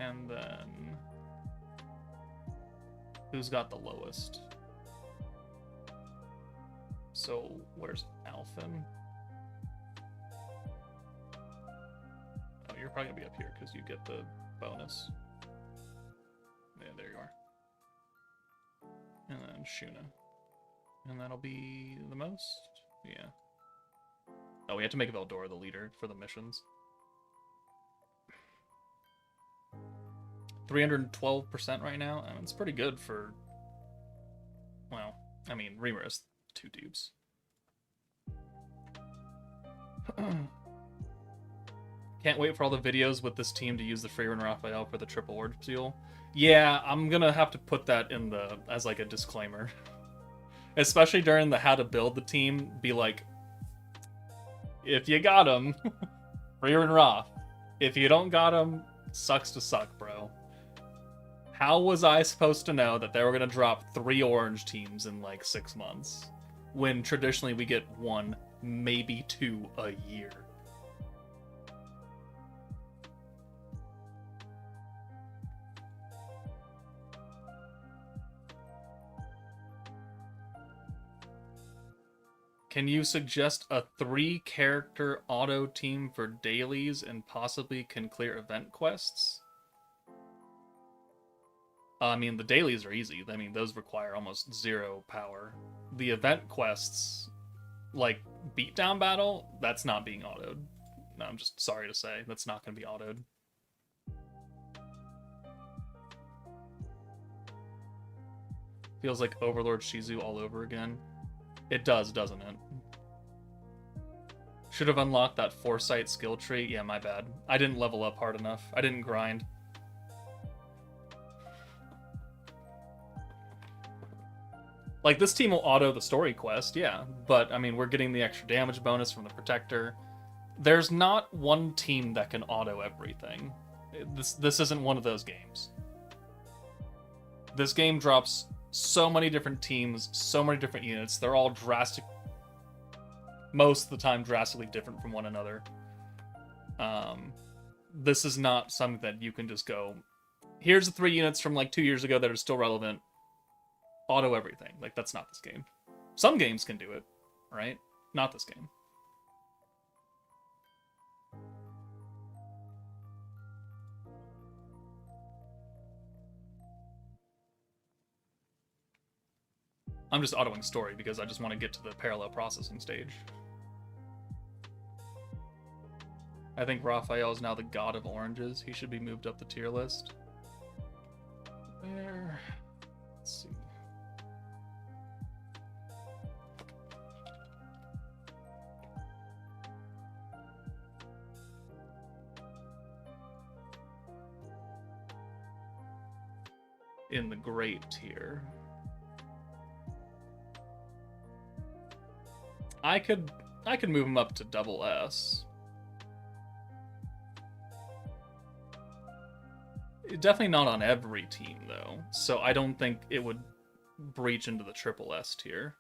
[SPEAKER 1] And then... Who's got the lowest? So, where's Alphen? Oh, you're probably gonna be up here because you get the bonus. Yeah, there you are. And then Shuna. And that'll be the most? Yeah. Oh, we have to make Veldora the leader for the missions. 312% right now? I mean, it's pretty good for... Well, I mean, Rimuru has 2 dupes. Can't wait for all the videos with this team to use the Freerun Raphael for the triple orb seal. Yeah, I'm gonna have to put that in the... as like a disclaimer. Especially during the how to build the team, be like... If you got him, Freerun Raph. If you don't got him, sucks to suck, bro. How was I supposed to know that they were gonna drop 3 orange teams in like 6 months? When traditionally we get 1, maybe 2 a year. Can you suggest a 3-character auto team for dailies and possibly can clear event quests? I mean, the dailies are easy. I mean, those require almost 0 power. The event quests, like Beatdown Battle, that's not being autoed. No, I'm just sorry to say, that's not going to be autoed. Feels like Overlord Shizu all over again. It does, doesn't it? Should have unlocked that Foresight skill tree. Yeah, my bad. I didn't level up hard enough. I didn't grind. Like, this team will auto the story quest, yeah. But, I mean, we're getting the extra damage bonus from the Protector. There's not one team that can auto everything. This isn't one of those games. This game drops so many different teams, so many different units. They're all most of the time drastically different from one another. this is not something that you can just go, here's the 3 units from like 2 years ago that are still relevant, auto everything. Like, that's not this game. Some games can do it, right? Not this game. I'm just autoing story because I just want to get to the parallel processing stage. I think Raphael is now the god of oranges. He should be moved up the tier list. Where? Let's see. In the great tier. I could move him up to double S. Definitely not on every team though, so I don't think it would breach into the triple S tier.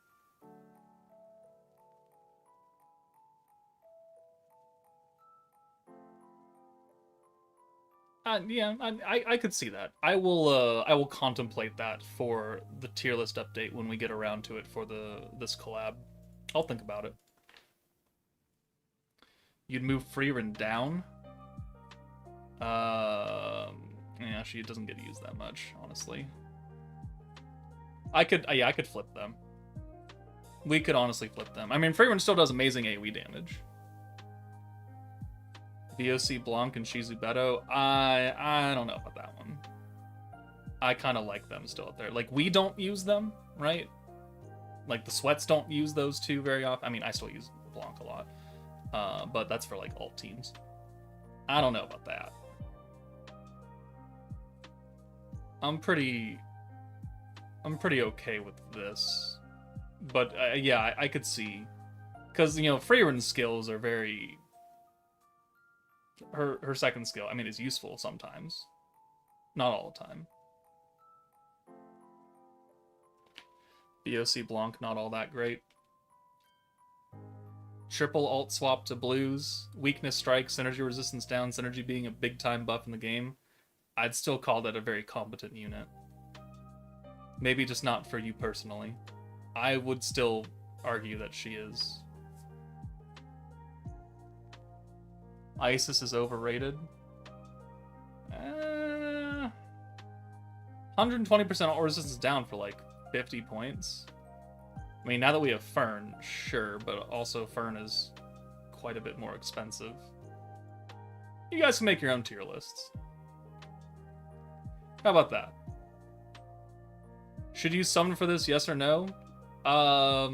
[SPEAKER 1] Yeah, I could see that. I will contemplate that for the tier list update when we get around to it for this collab. I'll think about it. You'd move Freerin down. Yeah, she doesn't get used that much, honestly. I could flip them. We could honestly flip them. I mean, Freerin still does amazing AoE damage. VOC Blanc and Shizu Beto, I don't know about that one. I kind of like them still out there. Like, we don't use them, right? Like, the Sweats don't use those two very often. I mean, I still use Blanc a lot. But that's for, like, alt teams. I don't know about that. I'm pretty okay with this. But, yeah, I could see. Because, you know, Freeren's skills are very... Her second skill, I mean, is useful sometimes. Not all the time. BOC Blanc, not all that great. Triple alt swap to blues. Weakness strike, synergy resistance down, synergy being a big time buff in the game. I'd still call that a very competent unit. Maybe just not for you personally. I would still argue that she is. Isis is overrated. 120% alt resistance down for like 50 points. I mean, now that we have Fern, sure, but also Fern is quite a bit more expensive. You guys can make your own tier lists. How about that? Should you summon for this, yes or no? Are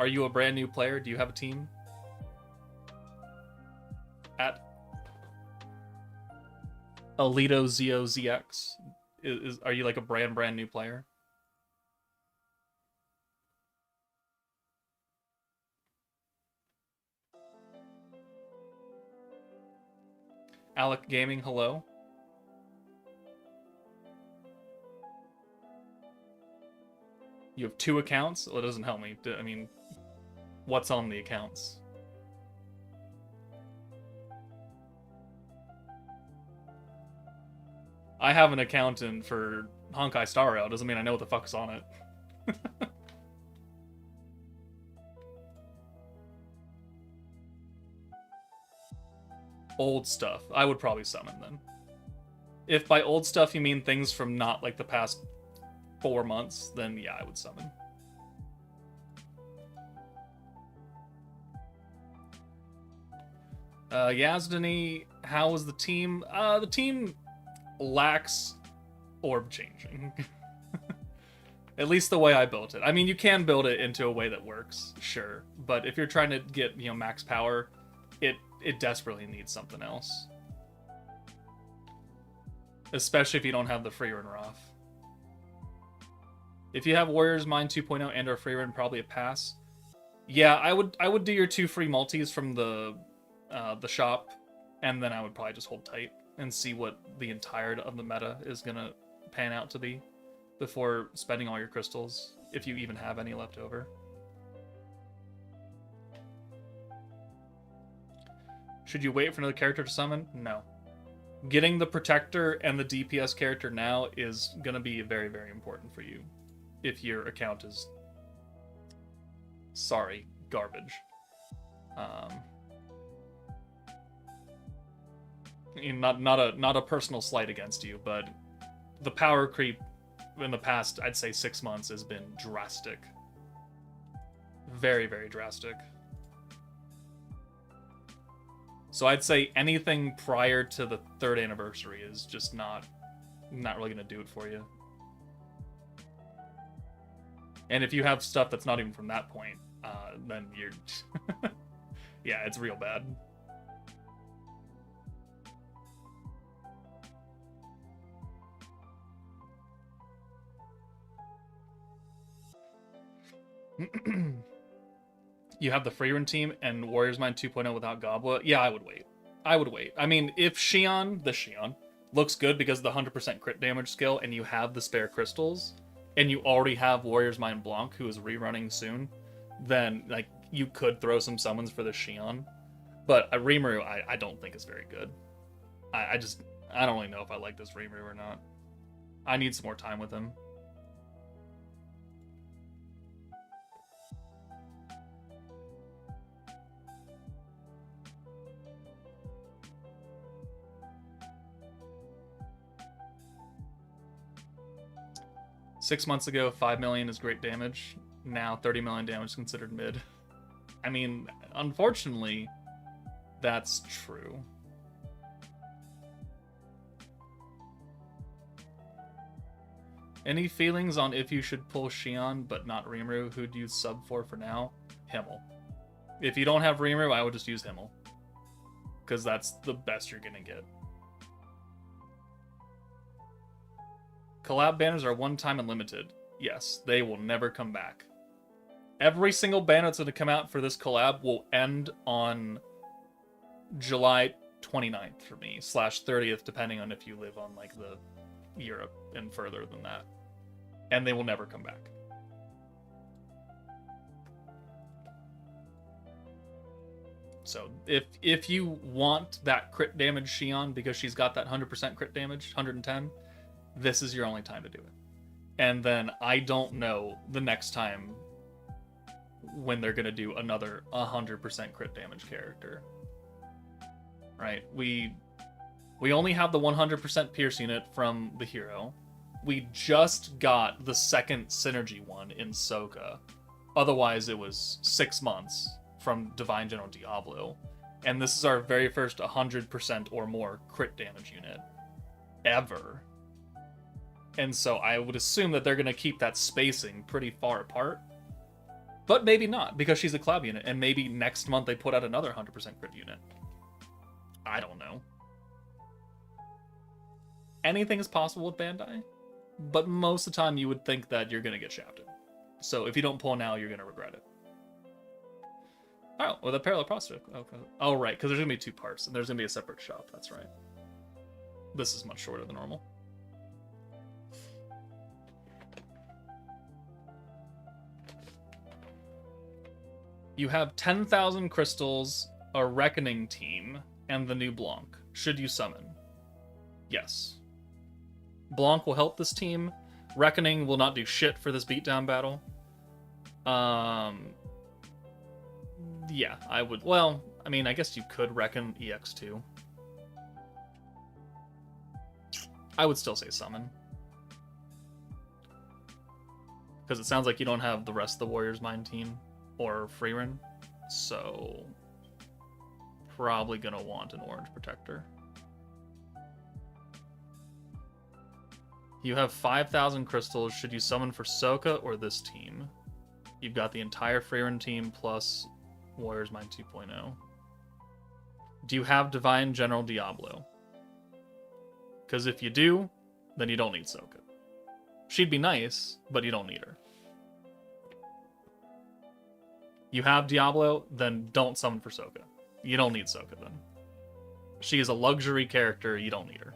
[SPEAKER 1] you a brand new player? Do you have a team? At Alito Zio ZX. Are you like a brand new player? Alec Gaming, hello. You have 2 accounts? Well, it doesn't help me. I mean, what's on the accounts? I have an accountant for Honkai Star Rail. Doesn't mean I know what the fuck's on it. Old stuff. I would probably summon then. If by old stuff you mean things from not like the past 4 months, then yeah, I would summon. Yazdani, how was the team? The team lacks orb changing. At least the way I built it. I mean, you can build it into a way that works, sure. But if you're trying to get, you know, max power, it desperately needs something else. Especially if you don't have the Freerin Roth. If you have Warrior's Mind 2.0 and or Freerin, probably a pass. Yeah, I would do your 2 free multis from the shop, and then I would probably just hold tight and see what the entirety of the meta is gonna pan out to be before spending all your crystals, if you even have any left over. Should you wait for another character to summon? No. Getting the Protector and the DPS character now is going to be very, very important for you if your account is, sorry, garbage. Not a personal slight against you, but the power creep in the past, I'd say 6 months, has been drastic. Very, very drastic. So I'd say anything prior to the 3rd anniversary is just not really going to do it for you. And if you have stuff that's not even from that point, then you're... yeah, it's real bad. You have the Freerun team and Warriors Mind 2.0 without Goblet? Yeah, I would wait. I would wait. I mean, if Shionne, looks good because of the 100% crit damage skill and you have the spare crystals, and you already have Warriors Mind Blanc, who is rerunning soon, then, like, you could throw some summons for the Shionne. But Rimuru, I don't think is very good. I don't really know if I like this Rimuru or not. I need some more time with him. Six months ago, 5 million is great damage. Now 30 million damage is considered mid. I mean, unfortunately, that's true. Any feelings on if you should pull Shionne but not Rimuru? Who do you sub for now? Himmel. If you don't have Rimuru, I would just use Himmel. Because that's the best you're going to get. Collab banners are one-time and limited. Yes, they will never come back. Every single banner that's going to come out for this collab will end on July 29th for me, /30th, depending on if you live on, like, the Europe and further than that. And they will never come back. So, if you want that crit damage Shionne, because she's got that 100% crit damage, 110, this is your only time to do it. And then I don't know the next time when they're going to do another 100% crit damage character. Right? We only have the 100% pierce unit from the hero. We just got the second synergy one in Soka. Otherwise, it was 6 months from Divine General Diablo. And this is our very first 100% or more crit damage unit ever. And so I would assume that they're going to keep that spacing pretty far apart. But maybe not, because she's a collab unit, and maybe next month they put out another 100% crit unit. I don't know. Anything is possible with Bandai, but most of the time you would think that you're going to get shafted. So if you don't pull now, you're going to regret it. Oh, with a parallel prospect. Okay. Oh, right, because there's going to be 2 parts, and there's going to be a separate shop. That's right. This is much shorter than normal. You have 10,000 crystals, a Reckoning team, and the new Blanc. Should you summon? Yes. Blanc will help this team. Reckoning will not do shit for this beatdown battle. Yeah, I would... Well, I mean, I guess you could reckon EX2. I would still say summon. Because it sounds like you don't have the rest of the Warriors Mind team. Or Freerun, so probably gonna want an orange protector. You have 5,000 crystals. Should you summon for Soka or this team? You've got the entire Freerun team plus Warriors Mind 2.0. Do you have Divine General Diablo? Because if you do, then you don't need Soka. She'd be nice, but you don't need her. You have Diablo, then don't summon for Soka. You don't need Soka then. She is a luxury character, you don't need her.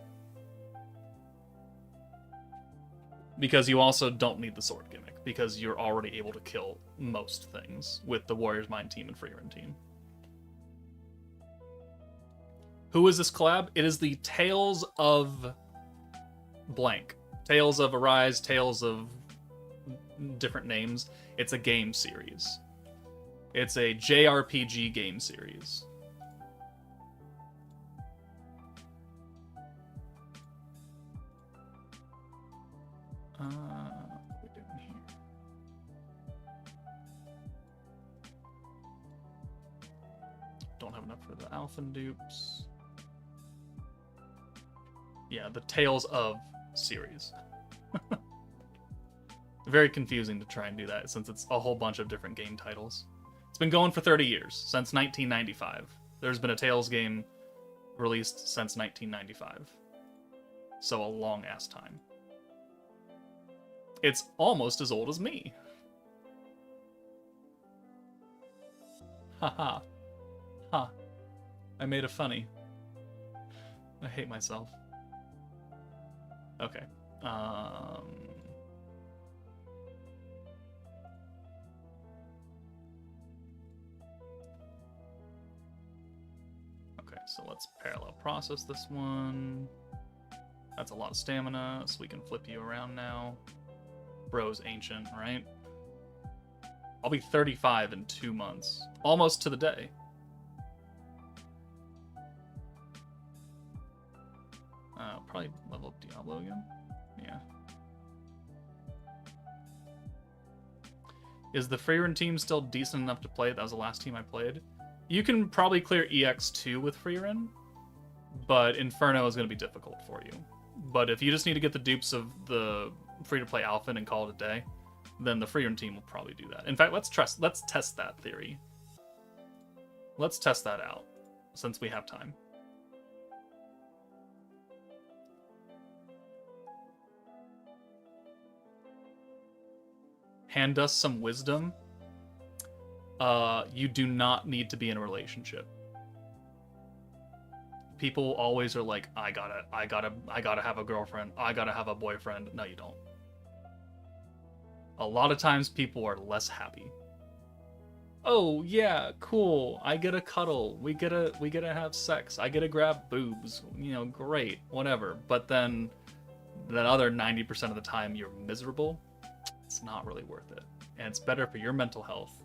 [SPEAKER 1] Because you also don't need the sword gimmick, because you're already able to kill most things with the Warriors Mind team and Freerun team. Who is this collab? It is the Tales of blank. Tales of Arise, Tales of different names. It's a game series. It's a JRPG game series. What are we doing here? Don't have enough for the Alphen dupes. Yeah, the Tales of series. Very confusing to try and do that since it's a whole bunch of different game titles. It's been going for 30 years, since 1995. There's been a Tales game released since 1995. So a long-ass time. It's almost as old as me. Haha. Ha. I made a funny. I hate myself. Okay. Okay, so let's parallel process this one. That's a lot of stamina, so we can flip you around now. Bro's ancient, right? I'll be 35 in 2 months. Almost to the day. Probably level up Diablo again. Yeah. Is the Freerun team still decent enough to play? That was the last team I played. You can probably clear EX2 with Freerun, but Inferno is going to be difficult for you. But if you just need to get the dupes of the free-to-play Alphen and call it a day, then the Freerun team will probably do that. In fact, let's test that theory. Let's test that out, since we have time. Hand us some wisdom. You do not need to be in a relationship. People always are like, I gotta have a girlfriend. I gotta have a boyfriend. No, you don't. A lot of times people are less happy. Oh yeah, cool. I get a cuddle. We get to have sex. I get to grab boobs. You know, great, whatever. But then that other 90% of the time you're miserable. It's not really worth it. And it's better for your mental health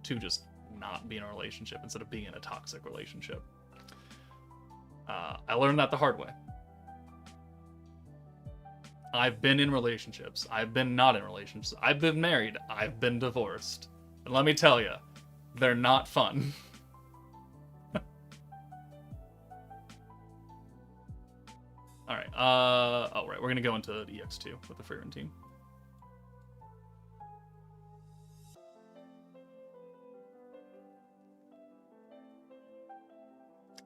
[SPEAKER 1] to just not be in a relationship instead of being in a toxic relationship. I learned that the hard way. I've been in relationships. I've been not in relationships. I've been married. I've been divorced. And let me tell you, they're not fun. Alright, oh right, we're gonna go into EX2 with the Freerun team.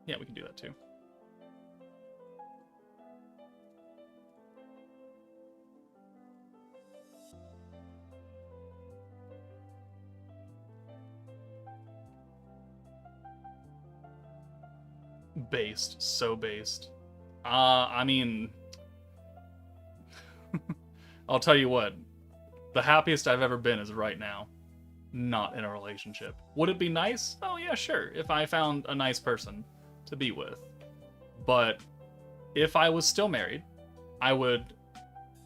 [SPEAKER 1] Yeah, we can do that too. Based, so based. I mean, I'll tell you what, the happiest I've ever been is right now, not in a relationship. Would it be nice? Oh yeah, sure, if I found a nice person to be with. But if I was still married, I would,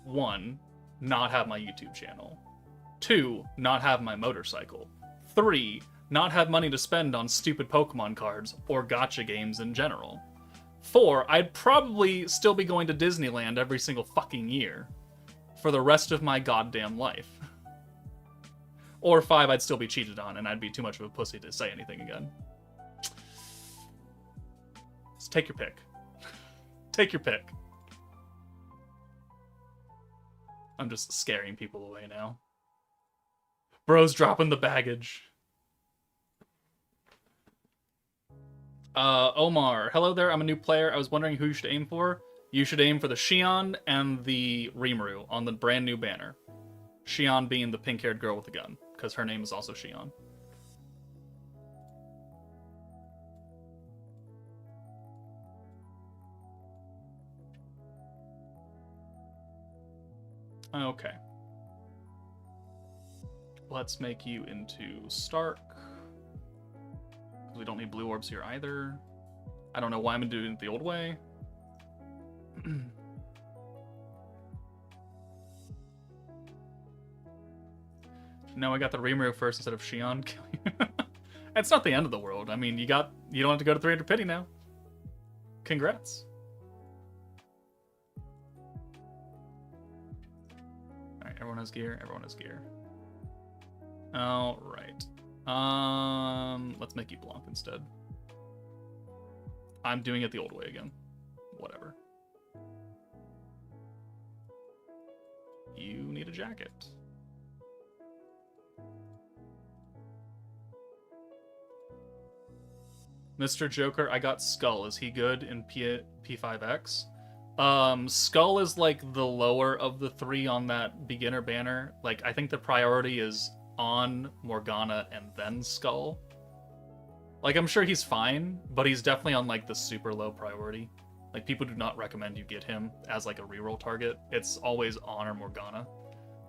[SPEAKER 1] 1, not have my YouTube channel. 2, not have my motorcycle. 3, not have money to spend on stupid Pokemon cards or gacha games in general. 4, I'd probably still be going to Disneyland every single fucking year for the rest of my goddamn life. Or 5, I'd still be cheated on and I'd be too much of a pussy to say anything again. So take your pick. Take your pick. I'm just scaring people away now. Bro's dropping the baggage. Omar, hello there, I'm a new player. I was wondering who you should aim for. You should aim for the SHIONNE and the RIMURU on the brand new banner. SHIONNE being the pink-haired girl with a gun, because her name is also SHIONNE. Okay. Let's make you into Stark. We don't need blue orbs here either. I don't know why I'm doing it the old way. No, I got the Rimuru first instead of Shion. It's not the end of the world. I mean, you don't have to go to 300 pity now. Congrats. Alright, everyone has gear. Everyone has gear. Alright. Let's make you Blanc instead. I'm doing it the old way again. Whatever. You need a jacket. Mr. Joker, I got Skull. Is he good in P5X? Skull is like the lower of the three on that beginner banner. Like, I think the priority is on Morgana and then Skull. Like, I'm sure he's fine, but he's definitely on like the super low priority. Like, people do not recommend you get him as like a reroll target. It's always on or Morgana.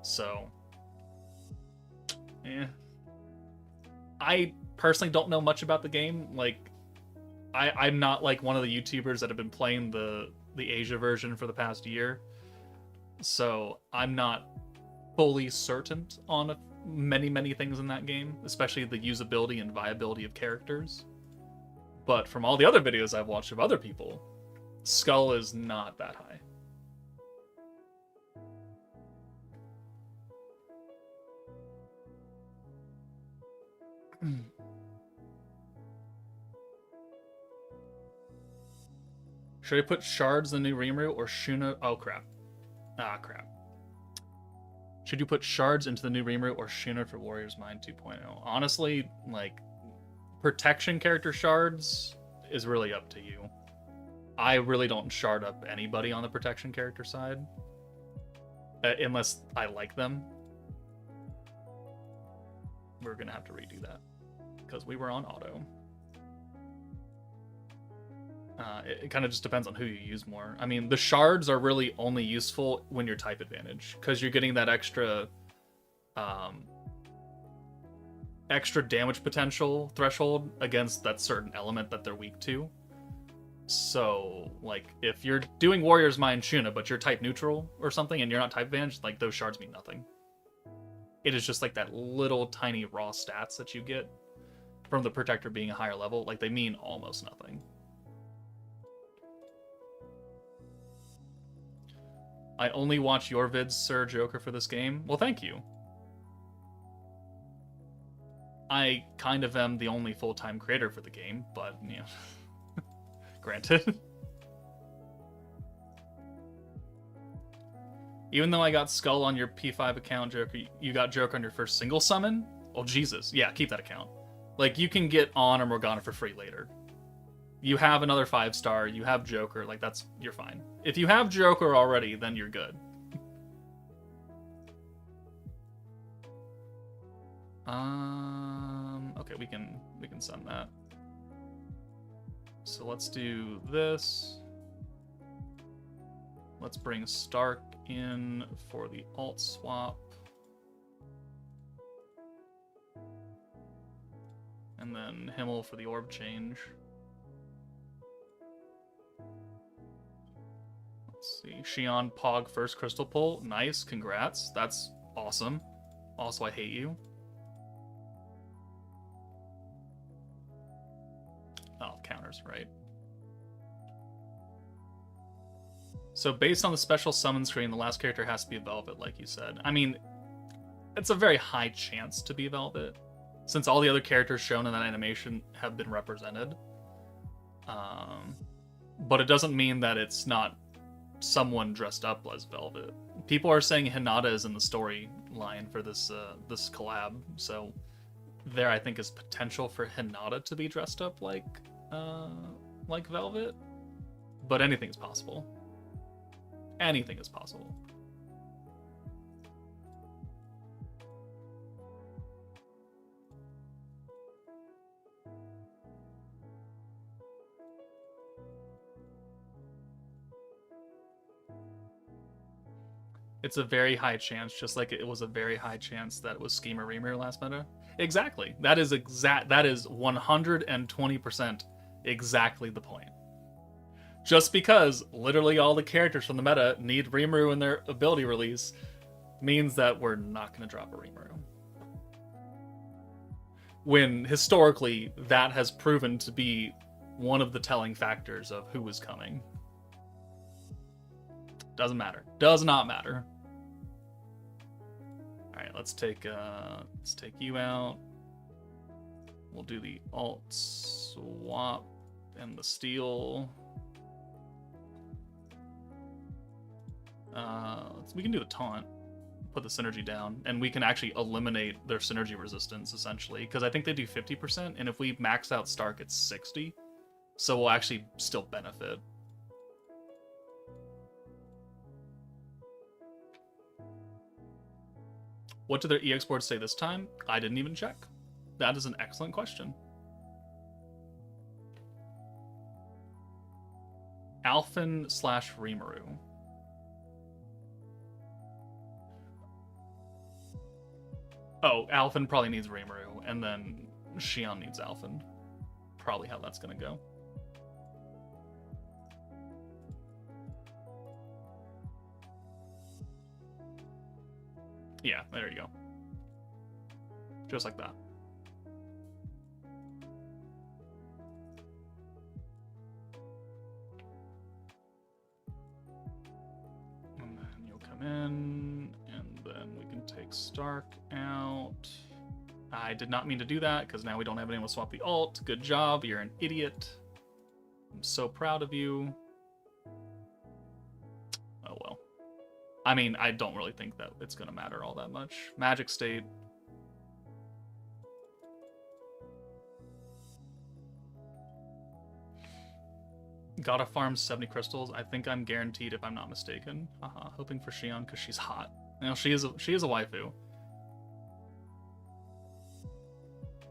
[SPEAKER 1] So, yeah. I personally don't know much about the game. Like, I'm not like one of the YouTubers that have been playing the Asia version for the past year. So I'm not fully certain on many things in that game, especially the usability and viability of characters. But from all the other videos I've watched of other people, Skull is not that high. Should I put shards in the new Rimuru or Shuna? Oh, crap. Ah, crap. Should you put shards into the new Rimuru or Shuna for Warrior's Mind 2.0? Honestly, like, protection character shards is really up to you. I really don't shard up anybody on the protection character side. Unless I like them. We're going to have to redo that. Because we were on auto. It kind of just depends on who you use more. I mean, the shards are really only useful when you're type advantage, because you're getting that extra damage potential threshold against that certain element that they're weak to. So, like, if you're doing Warrior's Mind Shuna, but you're type neutral or something, and you're not type advantage, like, those shards mean nothing. It is just like that little tiny raw stats that you get from the protector being a higher level. Like, they mean almost nothing. I only watch your vids, Sir Joker, for this game. Well, thank you. I kind of am the only full-time creator for the game, but, you know, granted. Even though I got Skull on your P5 account, Joker, you got Joker on your first single summon? Oh, Jesus. Yeah, keep that account. Like, you can get on or Morgana for free later. You have another 5-star, you have Joker, like, you're fine. If you have Joker already, then you're good. Okay, we can send that. So let's do this. Let's bring Stark in for the alt swap. And then Himmel for the orb change. Let's see. Shionne Pog first crystal pull. Nice. Congrats. That's awesome. Also, I hate you. Oh, counters, right. So based on the special summon screen, the last character has to be a Velvet, like you said. I mean, it's a very high chance to be Velvet, since all the other characters shown in that animation have been represented. But it doesn't mean that it's not someone dressed up as Velvet. People are saying Hinata is in the storyline for this collab, so there I think is potential for Hinata to be dressed up like Velvet. But anything is possible. Anything is possible. It's a very high chance, just like it was a very high chance that it was Schema Rimuru last meta. Exactly. That is 120% Exactly the point. Just because literally all the characters from the meta need Rimuru in their ability release means that we're not going to drop a Rimuru. When historically that has proven to be one of the telling factors of who is coming. Doesn't matter. Does not matter. Alright, let's take you out. We'll do the alt swap and the steal. We can do the taunt, put the synergy down, and we can actually eliminate their synergy resistance, essentially, because I think they do 50%, and if we max out Stark, it's 60, so we'll actually still benefit. What did their EX board say this time? I didn't even check. That is an excellent question. Alphen/Rimuru. Oh, Alphen probably needs Rimuru, and then Shionne needs Alphen. Probably how that's gonna go. Yeah, there you go. Just like that. And then you'll come in, and then we can take Stark out. I did not mean to do that, because now we don't have anyone to swap the alt. Good job, you're an idiot. I'm so proud of you. Oh well. I mean, I don't really think that it's going to matter all that much. Magic State. Gotta farm 70 crystals. I think I'm guaranteed if I'm not mistaken. Hoping for Shionne because she's hot. You know, she is a waifu.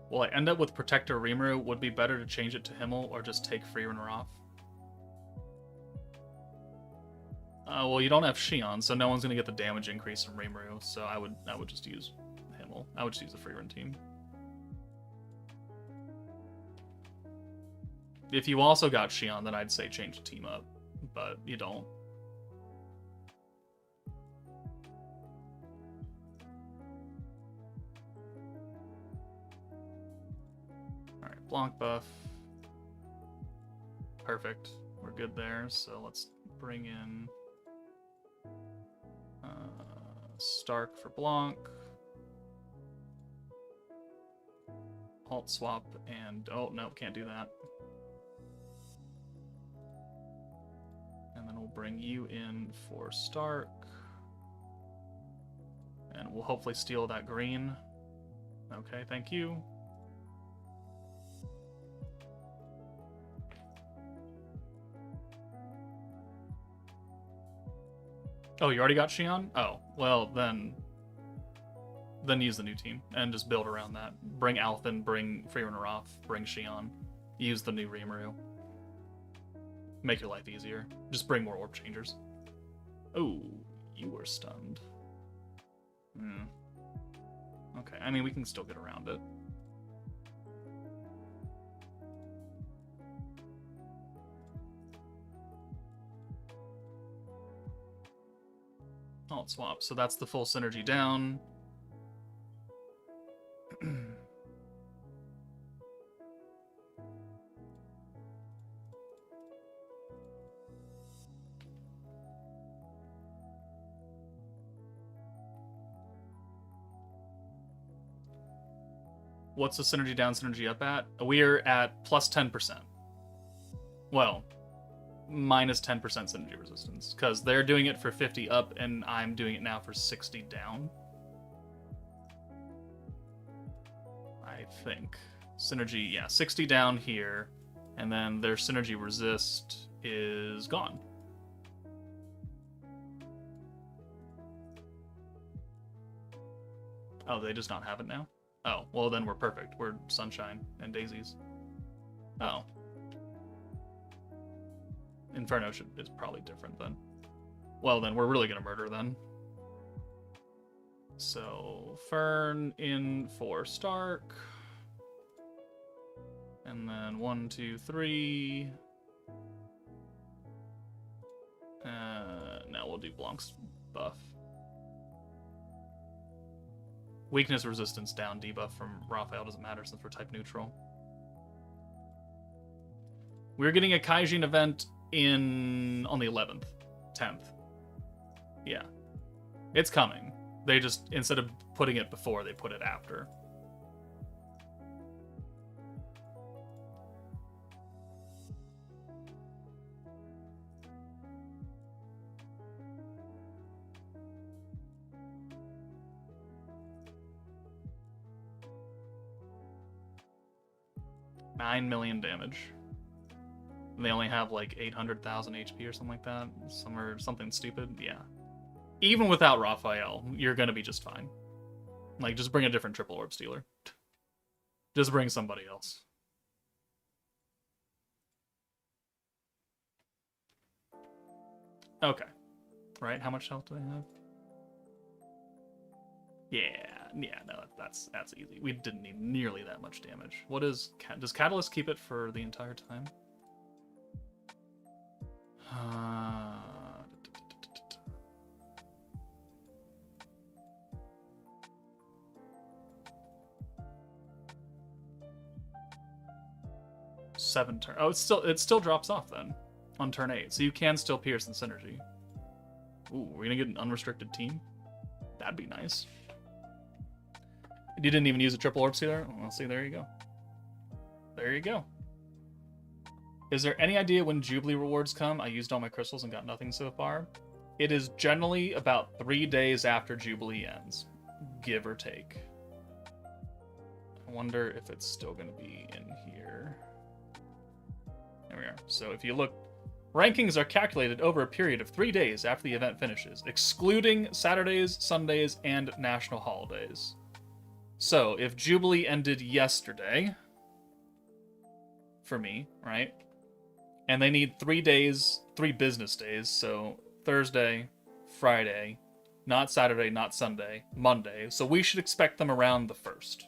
[SPEAKER 1] Will I end up with Protector Rimuru? Would be better to change it to Himmel or just take Freerunner off. Well, you don't have Shionne, so no one's gonna get the damage increase from Rimuru. So I would just use Himmel. I would just use the Freerun team. If you also got Shionne, then I'd say change the team up, but you don't. Alright, Blanc buff. Perfect. We're good there, so let's bring in Stark for Blanc. Alt swap and... oh, no, can't do that. And then we'll bring you in for Stark. And we'll hopefully steal that green. Okay, thank you. Oh, you already got Shionne? Oh, well, then use the new team and just build around that. Bring Alphen, bring Freerunner off, bring Shionne. Use the new Rimuru. Make your life easier. Just bring more orb changers. Oh, you were stunned. Okay, I mean, we can still get around it. Alt swap, so that's the full synergy down. What's the synergy down, synergy up at? We're at plus 10%. Well, minus 10% synergy resistance, because they're doing it for 50 up, and I'm doing it now for 60 down. I think. Synergy, yeah, 60 down here, and then their synergy resist is gone. Oh, they just not have it now? Oh, well then we're perfect. We're sunshine and daisies. Oh. Inferno is probably different then. Well then, we're really gonna murder then. So, Fern in for Stark. And then 1, 2, 3. Now we'll do Blanc's buff. Weakness resistance down, debuff from Raphael doesn't matter since we're type neutral. We're getting a Kaijin event on the 11th, 10th. Yeah. It's coming. They just, instead of putting it before, they put it after. $9 million damage. And they only have like 800,000 HP or something like that. Something stupid. Yeah. Even without Raphael, you're gonna be just fine. Like, just bring a different triple orb stealer. Just bring somebody else. Okay. Right, how much health do they have? Yeah, no, that's easy. We didn't need nearly that much damage. What is... Does Catalyst keep it for the entire time? Seven turn. Oh, it still drops off then on turn 8, so you can still pierce in synergy. Ooh, we're gonna get an unrestricted team. That'd be nice. You didn't even use a triple orb stealer? Well, see, there you go. There you go. Is there any idea when Jubilee rewards come? I used all my crystals and got nothing so far. It is generally about 3 days after Jubilee ends, give or take. I wonder if it's still going to be in here. There we are. So if you look, rankings are calculated over a period of 3 days after the event finishes, excluding Saturdays, Sundays, and national holidays. So if Jubilee ended yesterday, for me, right? And they need 3 days, 3 business days, so Thursday, Friday, not Saturday, not Sunday, Monday. So we should expect them around the 1st.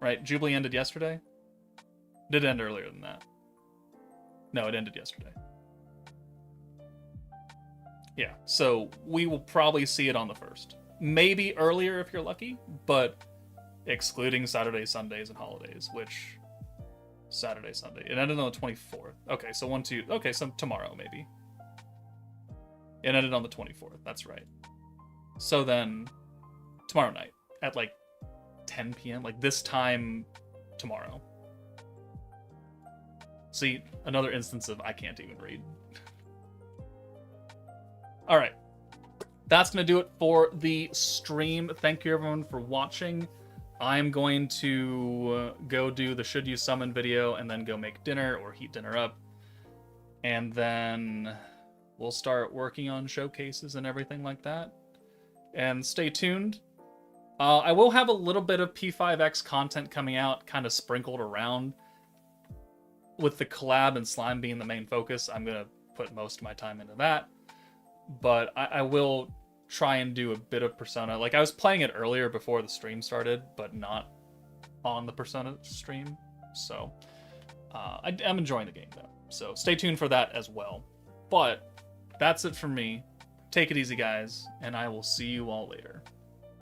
[SPEAKER 1] Right? Jubilee ended yesterday? Did it end earlier than that? No, it ended yesterday. Yeah, so we will probably see it on the 1st. Maybe earlier if you're lucky, but excluding Saturdays, Sundays, and holidays, which... Saturday, Sunday. It ended on the 24th. Okay, so 1, 2... Okay, so tomorrow, maybe. It ended on the 24th. That's right. So then, tomorrow night, at like 10 p.m., like this time tomorrow. See, another instance of I can't even read. All right. That's going to do it for the stream. Thank you, everyone, for watching. I'm going to go do the Should You Summon video and then go make dinner or heat dinner up. And then we'll start working on showcases and everything like that. And stay tuned. I will have a little bit of P5X content coming out, kind of sprinkled around. With the collab and slime being the main focus, I'm going to put most of my time into that. But I will try and do a bit of Persona. Like, I was playing it earlier before the stream started, but not on the Persona stream. So, I'm enjoying the game, though. So, stay tuned for that as well. But, that's it for me. Take it easy, guys, and I will see you all later.